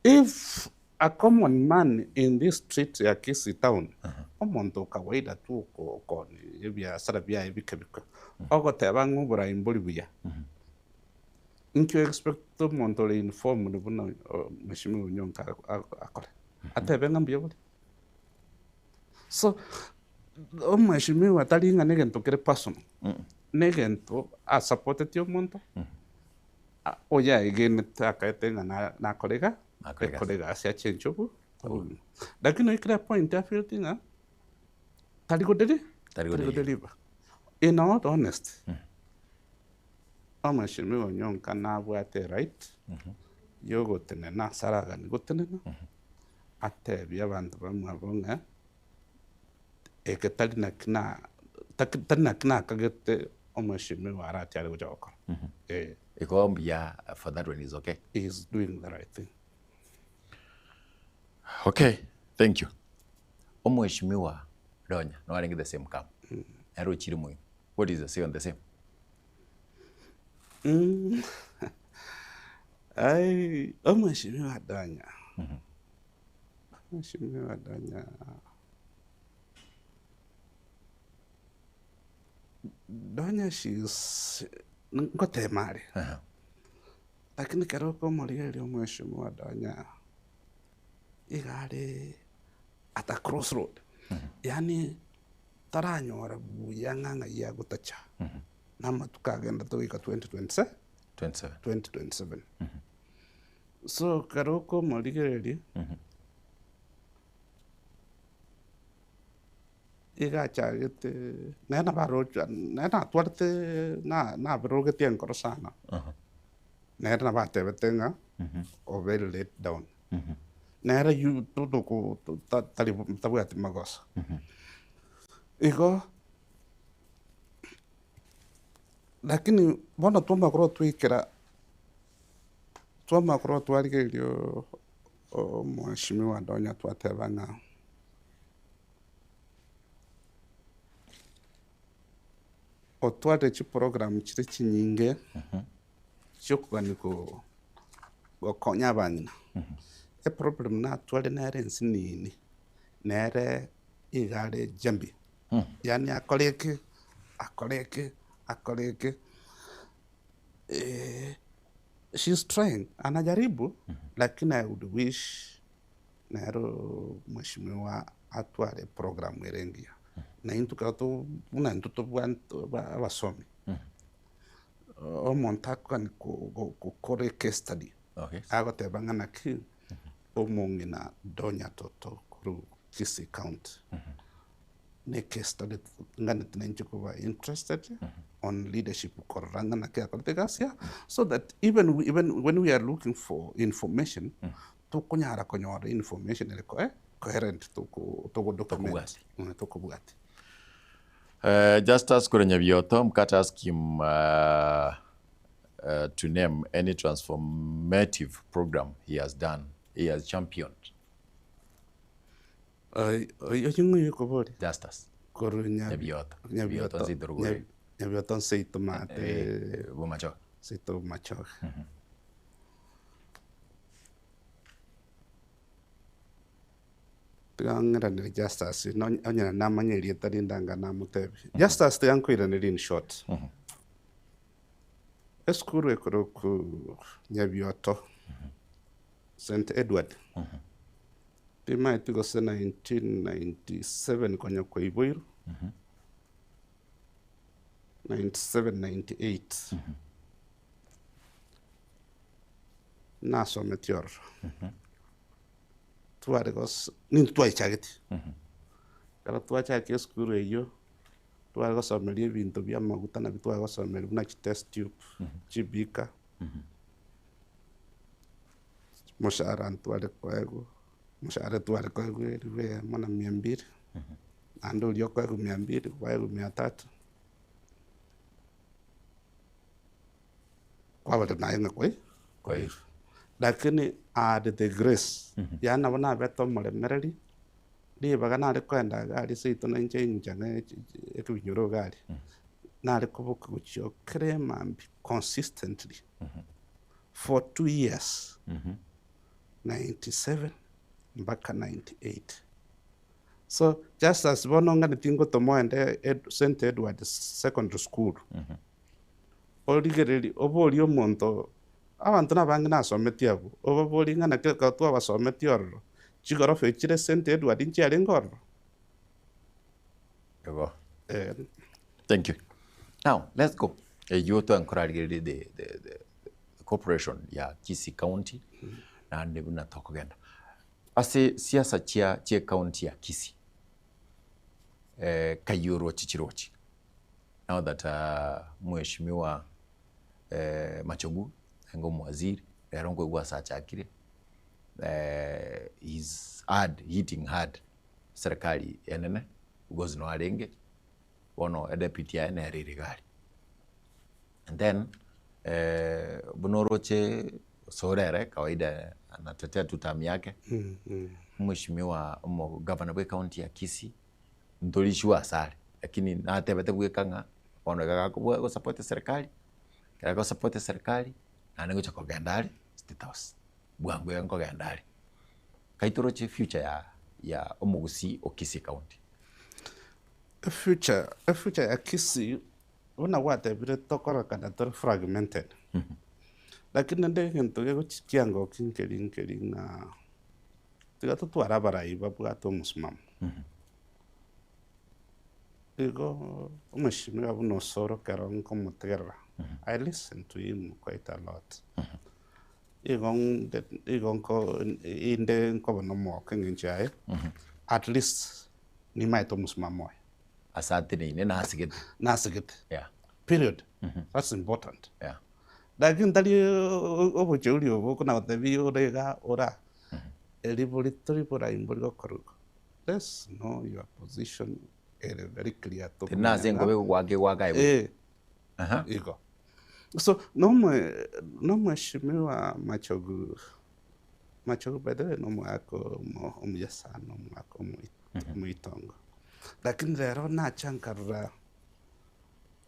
S4: if a common man in this street ya Kisii town, omuntu kawaida tu ko ni bya sarabia ibikebika. Ogo teba ngubura imbuli buya. Nkyo expect to montole inform ni buna Mheshimiwa Onyonka akore. Atebe ngambia buli. So, Mheshimiwa talinga negento kere personal. Negento a supported yo monto. Oya again takaitenga na kolega. Kolega asia chenchobu. Lakini ikira point ya feeling taligo deliver. In all honesty. Mheshimiwa Onyonka na bwate right. Yogo tenena saraga ni gotenena. Ate bya bantu bamwabonga. Eke talina kina kagete Mheshimiwa Arati ali kujoko.
S1: Ikombia for that one is okay.
S4: He's doing the right thing.
S1: Okay, thank you. Mheshimiwa Donya, no arengi the same camp. Ero chirimu. What is the say on the same?
S4: Mheshimiwa Donya. Mheshimiwa Donya. Donya she's ngote mali. Lakini karoko molieli Mheshimiwa Donya igare at a crossroad. Yani taranyora buyanga ya gutacha. Nama tukagenda tuika 2027. So karoko molieli iga chagete nena baroja nena tuarte na barogete enkoro sana nena bate betenga o very late down nera you todo ko tali tabuati magos iko lakini bona toma kro tuikera toma kro tualigelio o Mheshimiwa Donya twatebanga otwate chi program chiri chinyinge chokugani ko konya banyina e problem na twale nere nsinini nere igare jambi yani akoleke she's trying anajaribu lakini I would wish nero Mheshimiwa atwale program erengia na intu kato una intu to abasomi omonta kan ko kore case study ago te bangana ki omongina Donya toto kuru Kisii County ne case study ngana tinencho ko interested on leadership koranga na kia kortegasia so that even when we are looking for information to kunyara konyora information ele ko coherent to document to ko bugati.
S1: Just ask Kurenya Mkata ask him to name any transformative program he has done, he has championed. Just ask.
S4: Nyabioto seito mate.
S1: Bumachok.
S4: Seito machok. Ngara justice no anya na manyeli tadindanga na mutebi justice te yankwira ni in short eskuru ekoro ku Nyabioto St Edward pima itigo se 1997 konya kwa Iboiru 97 98 nasome tior tware gos nin twai chagiti kala twachake skuru eyo tware gosomeria ebinto bia maguta na bitware gosomeria buna test tube chibika moshahara ntware kwego moshahara tware kwego riwe mana 200 ando ulio kwego 200 kwego 300 kwa wale na yenga kwa hiyo lakini add the grace yana wana beto mole mereri di bagana ale kwenda gari sito na nje njanga ekinyoro gari na ale kubuka kucho krema consistently for 2 years 97 mpaka 98 so just as bononga nitingo tomoende St Edward Secondary School oligereri oboli omonto abantu nabangi nasometi abo oboli ngana ka twa basometi orro chigoro fechire St Edward nchiare ngorro
S1: Yego. Thank you. Now let's go. You to encourage the corporation ya Kisii County na ndibuna tokogenda ase siasa chia county ya Kisii kayuro chichirochi now that mheshimiwa Machogu ngo mwaziri rero ngo gwasa chakire is hitting hard serikali enene ugozi no arenge wono deputy ya ene ririgari and then bunoroche sorere kawaida anatetea tutam yake mheshimiwa governor wa county ya Kisii ndolishwa asari lakini natebete gwikanga ono gagakuwa support serikali kaya support serikali na nego chako gendari state house bwangu yango gendari kaitoroche future ya omugusi o Kisii county
S4: future ya Kisii una wate bire tokora kana tor fragmented lakini nde hento yego chikiango kinkeri na tiga tutwara barai babwato musmam ego umeshimiwa buno soro karon como terra I listen to him quite a lot igon ko inde ko no mo kengenjae at least ni mai to musmam
S1: asante ni nasigit yeah
S4: period that's important
S1: yeah
S4: lakini tali obocheuri obo kuna tabi orega ora elibolitory pora imbolo koruko let's know your position very clear to
S1: tena zengo wage wagai
S4: iko so no mheshimiwa Machogu bado no mwako umyasa no mwako muitongo lakini lero na chankara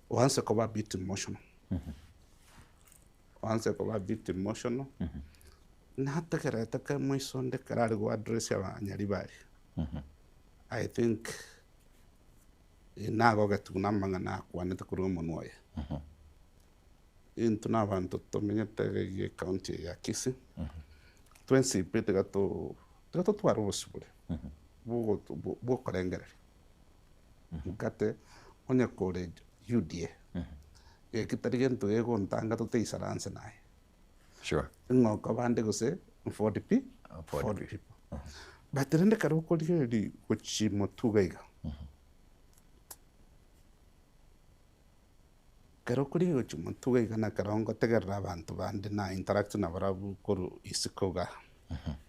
S4: once ko ba bit emotional once ko ba bit emotional na hata karata ka moisonde karari go address ya nyaribari I think inago gatuna mangana kwanete kuru monwaye intuna abantu tomenyete ye county ya Kisii twensi pete gato twaro bosubule bo korengere mukate onya college UDA kitarigen ego ntanga to teisaranse nae
S1: sure
S4: ngo kabande gose 40 people baterende karo koligeri kochimo tugaiga karo koligeri kochimo tugaiga na karongo tegerra abantu bande na interact na barabu koru isikoga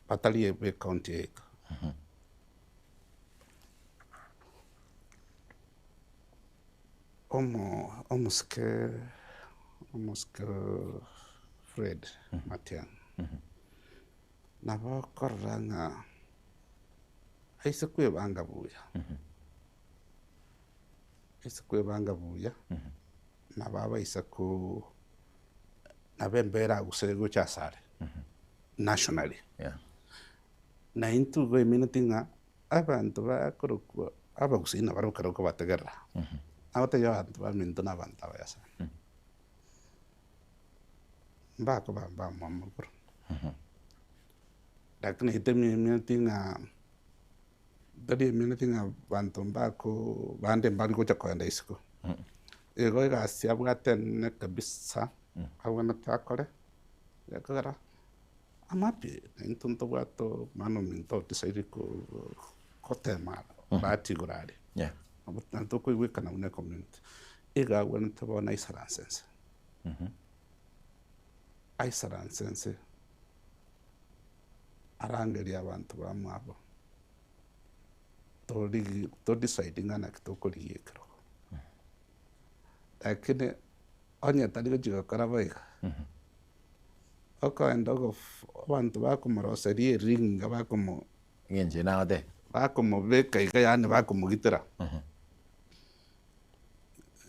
S4: batali ebe county ego omuske Fred Matiang na bakoranga aise kwe banga buya na baba isaku na bembera gusego chasare nationally na into go minutinga abantu bakorokwa abagusina barokaroka bategera awate yo abantu baminto n'abantu abayasa mbako bamba mamukuru lakini hitemi minutinga dadi minutinga bantu mbako bande mbali ko chakwenda isiko ego igasi abwatene kabisa abwana takore yakara amapi intunto wato mano minto tisairi ko tema bati gurari
S1: yeah
S4: nanto ko iwe kana une community iga wana tabo na isaransense aisaransense arangeri abantu bamwabo to deciding ana kitokori yekro lakini onye taligo jiga karabaiga okaenda abantu bakumoroserie ringa bakumo
S1: ngenje nade
S4: bakumubeka iga yani bakumugitira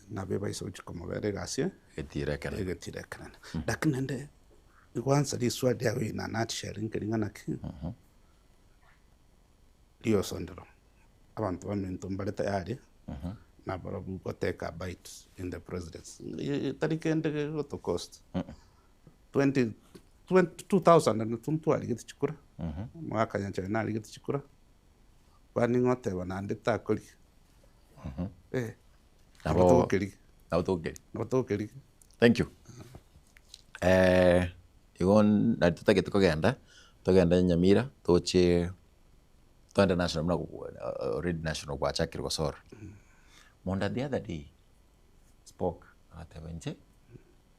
S4: nabe baisochi komubere gasie getirekana lakini nde kwanza liswadi yawe ina nutshell ngelingana ki liyo sondero abantu baminto mbale tayari na barabu goteka bite in the presidency tarikende goto cost 2000 and tuntwali giti chikura mwaka nyanja nali giti chikura bani ngote banande takoli Nabotokeri.
S1: Thank you. Igon natutake tukagenda Nyamira toche twende national mna already national kwa chakiri kwa sora. Monda the other day spoke at Avenche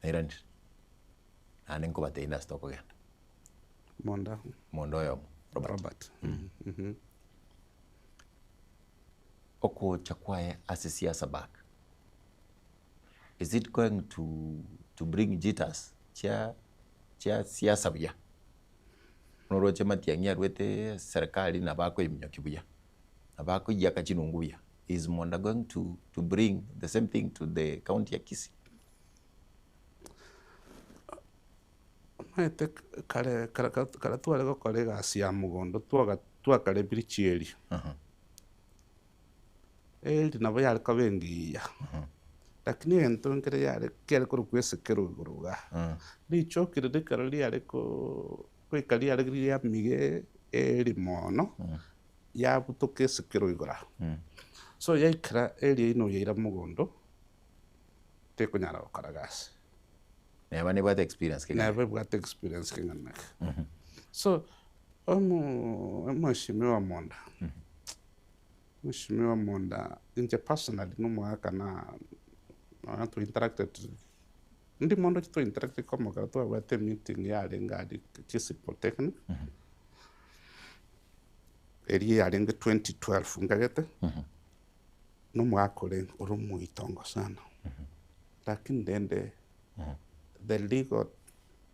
S1: Nairobi. Nani nko bate ina stoko genda. Mondo yo Robert. Oko chakwae asisiasa back. Is it going to bring jitters chia siasa buya? Noroche matiangia rwete serikali na bako imnyoki buya. Na bako yaka chinungu buya. Is Monda going to bring the same thing to the county ya Kisii?
S4: Maite kare tuwale go kolega siya mugondo tuwa kare birichieri. Eli na baya kabengi ya. Lakini ento ngere yale kere kuru kwese kero guruga. Licho kire karali yale ko ikali yale giri ya mige eli mono. Ya buto kese kero igura. So ya ikra eli ino ya ira mugondo. Te kunyara okaragasi.
S1: Never got experience kinga.
S4: Never got experience kinga. So mheshimiwa Monda. Mheshimiwa Monda inje personally no mwaka na to interacted ndi mondo to interacted como ka to wate meeting ya ngadi Kisii Polytechnic eri ya 2012 ngagete no mwaka le urumu itongo sana lakini ndende the legal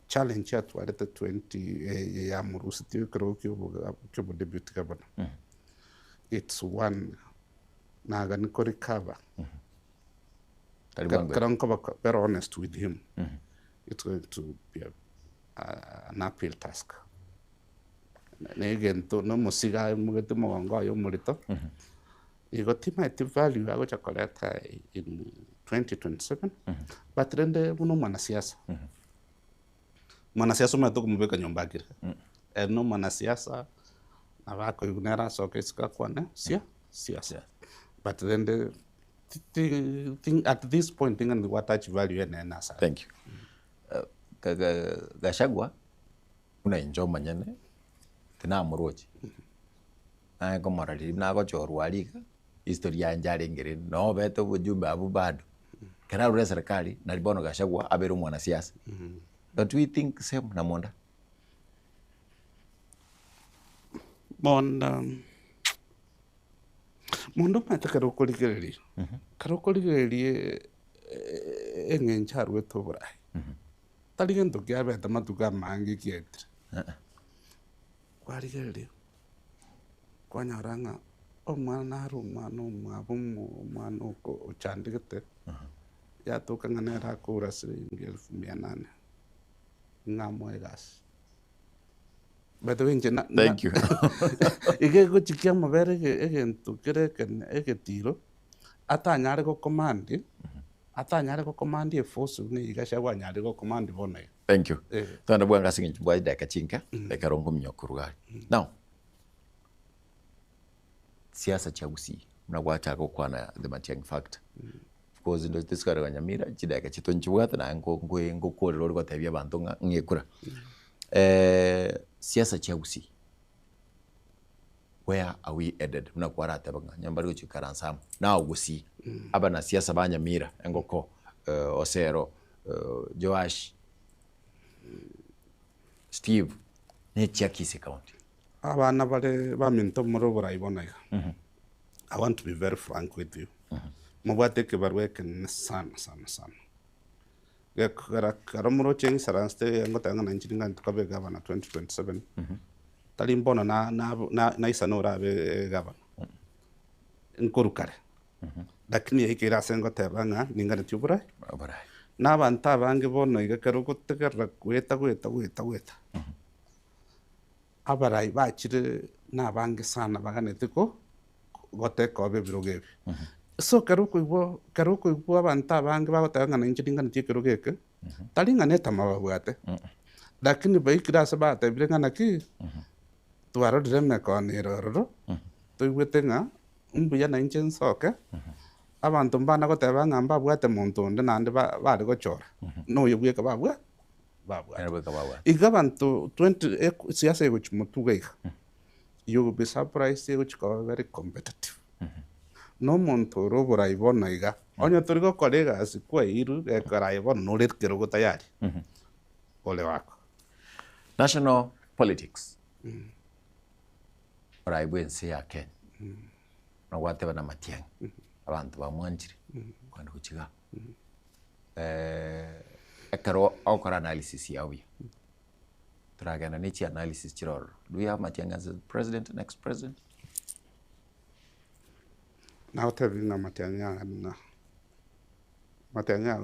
S4: challenge at wale 20 ya murusi tiyo kero kyo deputy governor it's one naga niko recover Karan ko very honest with him. It's going to be an uphill task. Again, to no musiga mugete mogongo yo murito. Igo tima value ago chocolate in 2027. But rende uno mwanasiasa. Mwanasiasa umeto kumubeka nyombakire. No mwanasiasa na bako yunera soke sikakwane siasa. But then at this point and what touch value and nasa.
S1: Thank you. Gachagua una enjoy manyane tina moroji. Na ko marali na ko chorwalika historia njari ngire no beto bujumbe abu bado. Kana ule serikali na libono Gachagua aberu mwanasiasa. Don't we think same na Monda?
S4: Mondo mata karokoligeri. Karokoligeri engencha rweto burai. Taligendo kyabe tamatuka mangi kietre. Kwaligeri. Kwanyaranga omwana rumano mwana ko chandigete. Ya toka nganera ko rasri ngel 800. Ngamo egas.
S1: Thank you.
S4: Ige go chikia mabere egento kere ken egetiro atanyare go command atanyare go command e force ni igasha wanyare go command bona.
S1: Thank you. Tanda bwanga singi bwa daka chinka daka rongo mnyokuruga. Now siasa chagusi mnagwacha go kwana the Matiang'i factor. Of course ndo tiskara Nyamira chidaka chitonchi bwata na ngo ko ro go tabia bantu ngekura. siasa cha Gusii, where are we headed? Mnakuwa ratebanga nyambari guchikara nsam na Gusii aba na siasa banyamira engoko Osero Joash Steve ne Kisi County
S4: abana bale baminto muri burayibonaya. I want to be very frank with you. Mubwateke barweke sana. Karamuro chengi saranste ngotanga 19 tukabe gavana 2027. Talimbona na isanora be gavana. Nkurukare. Lakini ikira sengo tebanga ningana tubura. Na banta bange bono igakero gutegera gweta. Abarai bachire na bange sana baganetiko goteka obe birogebi. So karuko ibo abanta bange bagotanga na inchiringa ntikero geke. Talinga neta mababwate. Lakini baikira sabata birenga ki tuaro direme konero. Tuigwetenga umbuya na inchensoke. Abantu mbana gotebanga mbabwate muntu ndi nandi bari gochora. No yubweka babwa. Igabantu 20 siasa which mutuga. You will be surprised which are very competitive. No muntu robora ibona iga. Onyo turigo kolega asikwa iru ekara ibona nolet kero tayari. Ole wako.
S1: National politics. Ora ibwense ya Kenya. Na wate bana Matiang'i. Abantu bamwanjire. Kwandi kuchiga. Ekaro okora analysis yawe. Turagana nichi analysis chiroro. Do we have Matiang'i as the president, next president?
S4: Now telling na Matiang'i na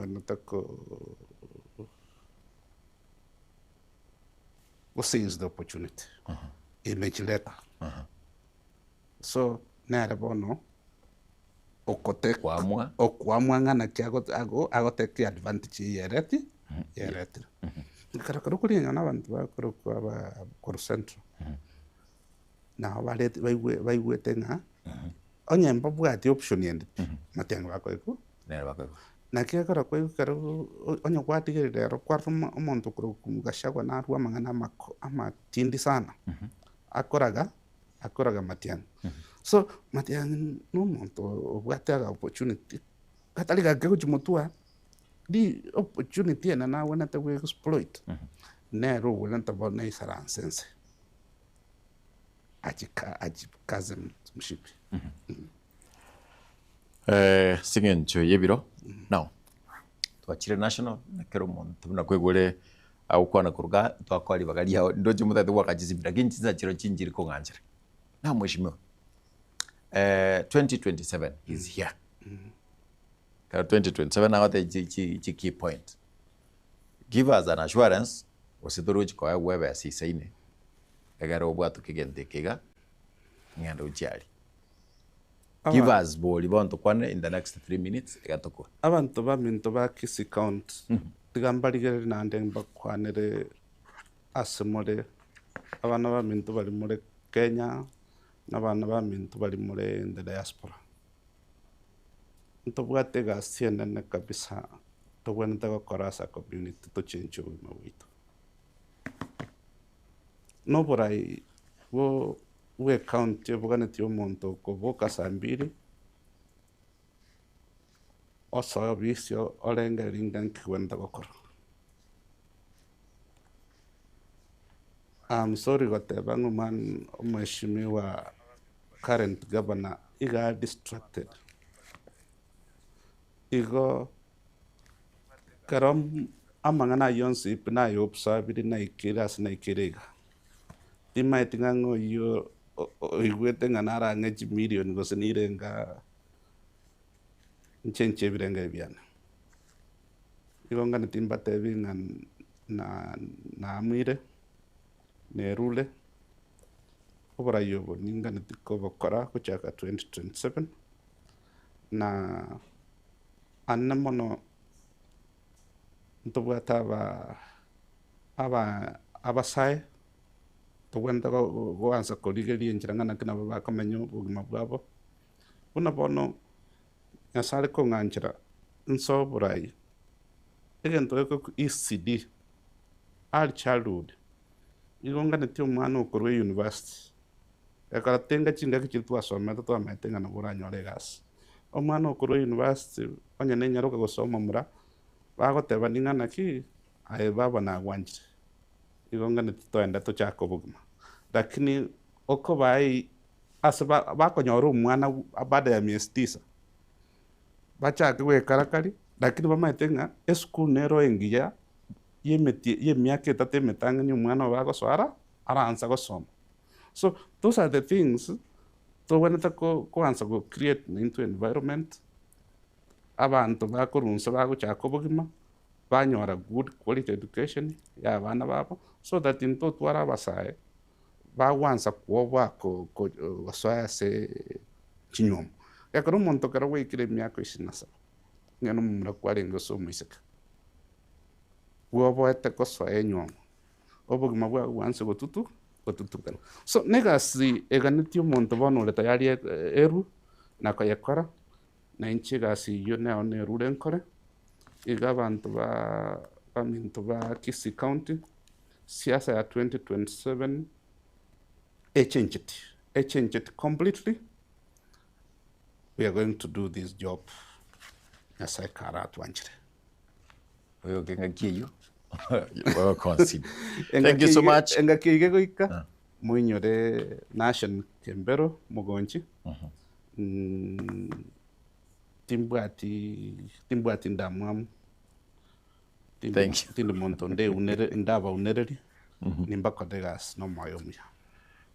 S4: natako we seize the opportunity. Image letter. So na bono okote okwamwa ngana kiago agoteke advantage yereti. Karakaro kuri nyona abantu bakoro kwa koro central. Na walete baiwetenga onye mbabwati option yende Matiang'i bakoiku na kiakora karo onye kwatigirira kwaruma omuntu kuro kumugashagwa na ruwa mangana amatindi sana akoraga Matiang'i. So Matiang'i no muntu obwataga opportunity kataliga kuchimutua di opportunity na wana ta we exploit nero wala ta bona isara sense ajikaze mshipi.
S1: Singen cho yebiro now twachire national nakero muntu na kwegure au kwana kuruga twakwali bagari yao ndoje mutatu wakajizibira ginchi za chiro chinjiri ko nganjira na mheshimiwa 2027 is here. 2027 now the key point. Give us an assurance osituruji kwa wewe asisaine egaro bwatu kigende kiga ngando ujali. Give us boli bonto kwane in the next 3 minutes egatoko.
S4: Abantu baminto ba Kisi count tigambarigere nande mbakwanere asemore abana baminto bali muri Kenya n'abana baminto bali muri the diaspora. Ntobwatega CNN kabisa tobwenta gukora sa community to change ubuzima bwitu. No borai we count yobuganeti y'omuntu kuvuka saa 2 osoyo bisyo olenga ringa nkiwenda gukora. I'm sorry goteba nguman omweshimiwa current governor iga distracted. Igo karam amangana yonsi pina yopsa bidi na ikiras na ikiriga. Tima itingango yo igwete nganara ngeji million gosenire nga nchenche birenga biana. Igo ngana timba tevi na amire ne rule obora yobo ningana tikobo kora kuchaka 2027 na anna mono ntobwata abasai togwenda goansa korigeria njirangana kina bakamenyo bugima bwabo buna bono yasale ko nganjira nso burai egento ko ECD early childhood igonganĩtie omwana okorwa university ekaratenga chinga kichiri twasomete twamaete ng'ana boranyora egasi omwana okorwa university onye nenyaroka gosoma mura bagoteba ning'ana ki aye baba nagwanchire igonganĩtie toenda tochaka obogima lakini oko bai ase bakonyora omwana baada ya miezi 9 bachake gwekarakari lakini bamaete ng'a esukuru nero engiya y'emiaka 3 emetang'ani omwana bagoswara aransa gosoma. So those are the things tobonete koansa go create into environment abantu bakorunsa bagochaka obogima banyora good quality education ya abana babo so that into twara abasae bawansa kuoba gosoa ase chinyomo ekero omonto kero gwaikire emiaka 27 ng'ana omomura kwarenge ase omoiseke bwoboete gosoa enyomo obogima bwago bwanse gotutukana so negasi eganĩtie omonto bono ore tayari eru nakoyekora na inche egasi iyo neo nerure nkore iga abantu baminto ba Kisii County siasa ya 2027 changed completely. We are going to do this job as I karat wanjire.
S1: Oyo kenga kiyo. Well consider. Thank you so much.
S4: Enga kiyo goika. Muinyore Nation Kembero Mugonchi. Timbwati ndamwamu.
S1: Thank you.
S4: Tindi montonde ndaba unereri. Nimba kodegas no moyomuya.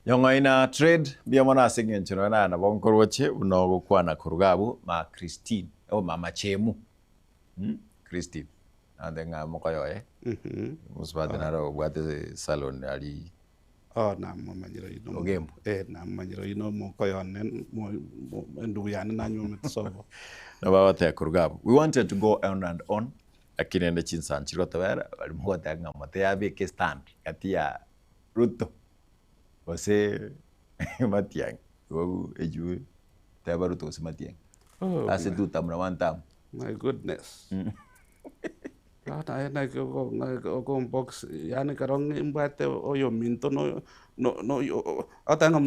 S1: Yongoina trade bia mwana asingenchino na bonkorwoche unogo kwana kurugabu ma Christine o mama Chemu. Christine. Andenga mokoyo musbade naro bwate salon ali
S4: na manyiro ino
S1: ogemo
S4: na manyiro ino mokoyo nen ndugu yana nanyo mtsobo
S1: na bawate kurugabu. We wanted to go on and on lakini ende chinsanchiro tawera alimhoda ngamote yabe ke stand kati ya Ruto ose Matiang wo eju taba Ruto ose Matiang ase tu tamra wantam.
S4: My goodness. Na go box yani karong imbate oyo minto no yo atanga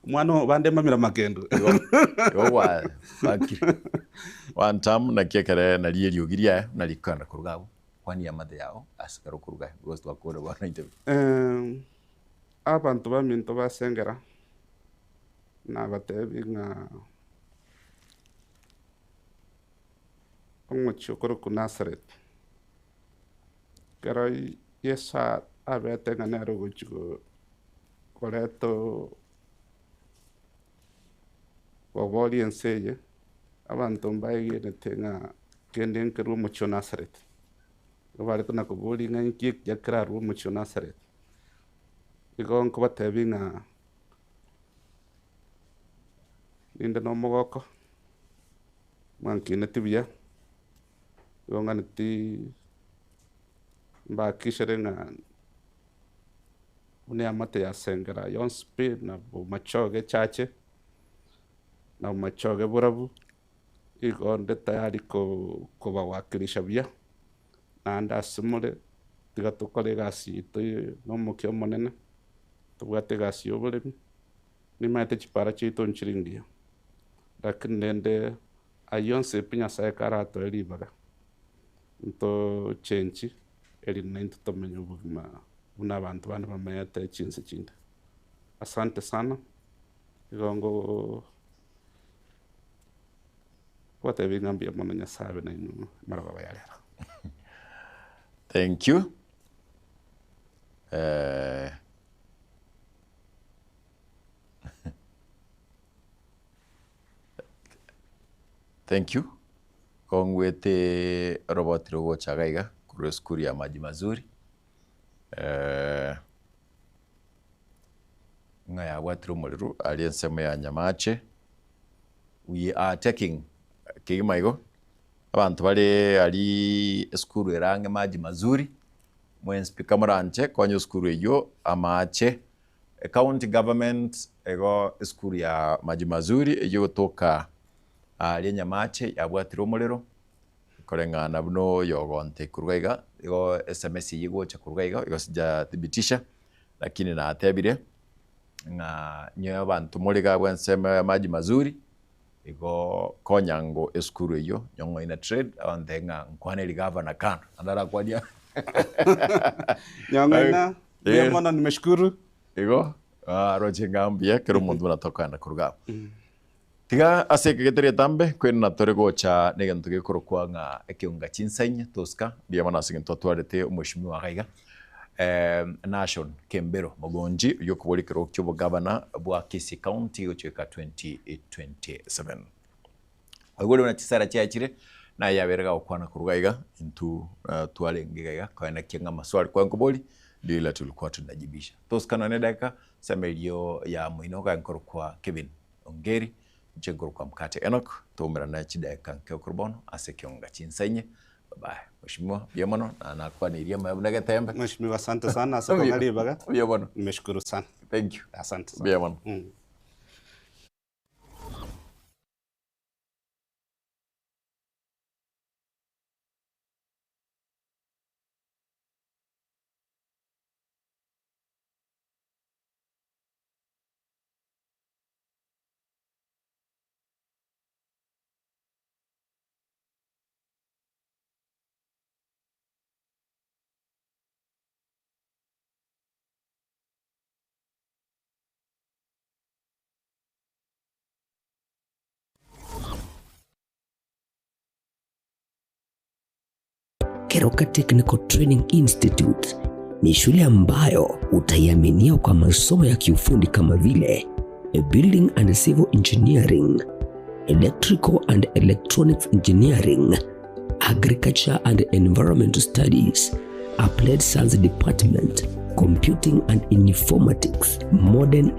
S4: mwana bande mamira makendo
S1: yo wa bakiri one time na kekere na lieli ogiria na likana kurugabo kwani amade yao asikaro kuruga gosto akora bana ite
S4: abantu baminto basengera na batebi nga omuchokoro ku Nazareth kero yesa abete ng'anero gochigo koreto gobori enseye abantu mbaigete ng'a kende nkero omochio Nazareth gobare kuna kobori ng'ani kiek yakra ru omochio Nazareth igo nkobatebi ng'a ninde nomogoko mwankine tibia ng'aniti mbakishere ng'a une amate ya sengera yon speed na machoge chache na machoge burabu igonde tayari ko bawakilisha bia na anda simule tigatukore gasi to no mukyo monene tubwate gasi oburemi ni mate chipara chito nchiringia lakini nende ayonse pinya sa karato elibaga nto chenchi eli nento tomenyo bugima una abantu bana bamayate chinse chinda. Asante sana igongo wate bingambia mono nyasabe na inu maraba yalera.
S1: Thank you. Thank you. Kongwete robot rogo chagaiga kureskuri ya maji mazuri. Ngaya watru moliru aliensema ya nyamache. We are taking kigimaigo abantu bali ali skuru erange maji mazuri mwen speaker moranche konyo skuru eyo amache county government ego skuru ya maji mazuri eyo toka ali nyamache yabwatiro molero korengana buno yogonte kurugaiga ego SMS yigo cha kurugaiga ego sija thibitisha lakini na atebire nga nyo abantu muri ga bwensema maji mazuri iko konyango eskuru iyo nyongo ina trade awandenga nkwane ligava na kana andara kwadia
S4: nyongo ina mwana nimeshukuru
S1: iko roje ngambia kero mundu natoka na kuruga tiga aseke getere tambe kwena tore gocha negantu gekorokwa nga ekiunga chinsanya toska bia mana sinto twarete umushimi wa gaiga Nation Kembero Mogonji yokubolikero kyobo governor bwa Kisii County gocheka 2027 agole na tisara cyakire na yaberega okwana kurugaiga into twalengiga kana kenga maswali kwa nkoboli bila tulikuwa tunajibisha toskana ne dakika semelio ya mwino ga nkorokwa Kevin Ongeri nchengorokwa mkate Enoch tomera na chidaka nkekurbono asekionga chinsanye bye mheshimiwa biamono na nakuwa niria mabunage tembe
S4: mheshimiwa asante sana asante ngalibaga
S1: biamono
S4: nimeshukuru sana
S1: thank you
S4: asante sana
S1: biamono
S11: Keroka Technical Training Institute ni shule ambayo utaiaminia kwa masomo ya kiufundi kama vile Building and Civil Engineering, Electrical and Electronics Engineering, Agriculture and Environmental Studies, Applied Science Department, Computing and Informatics, Modern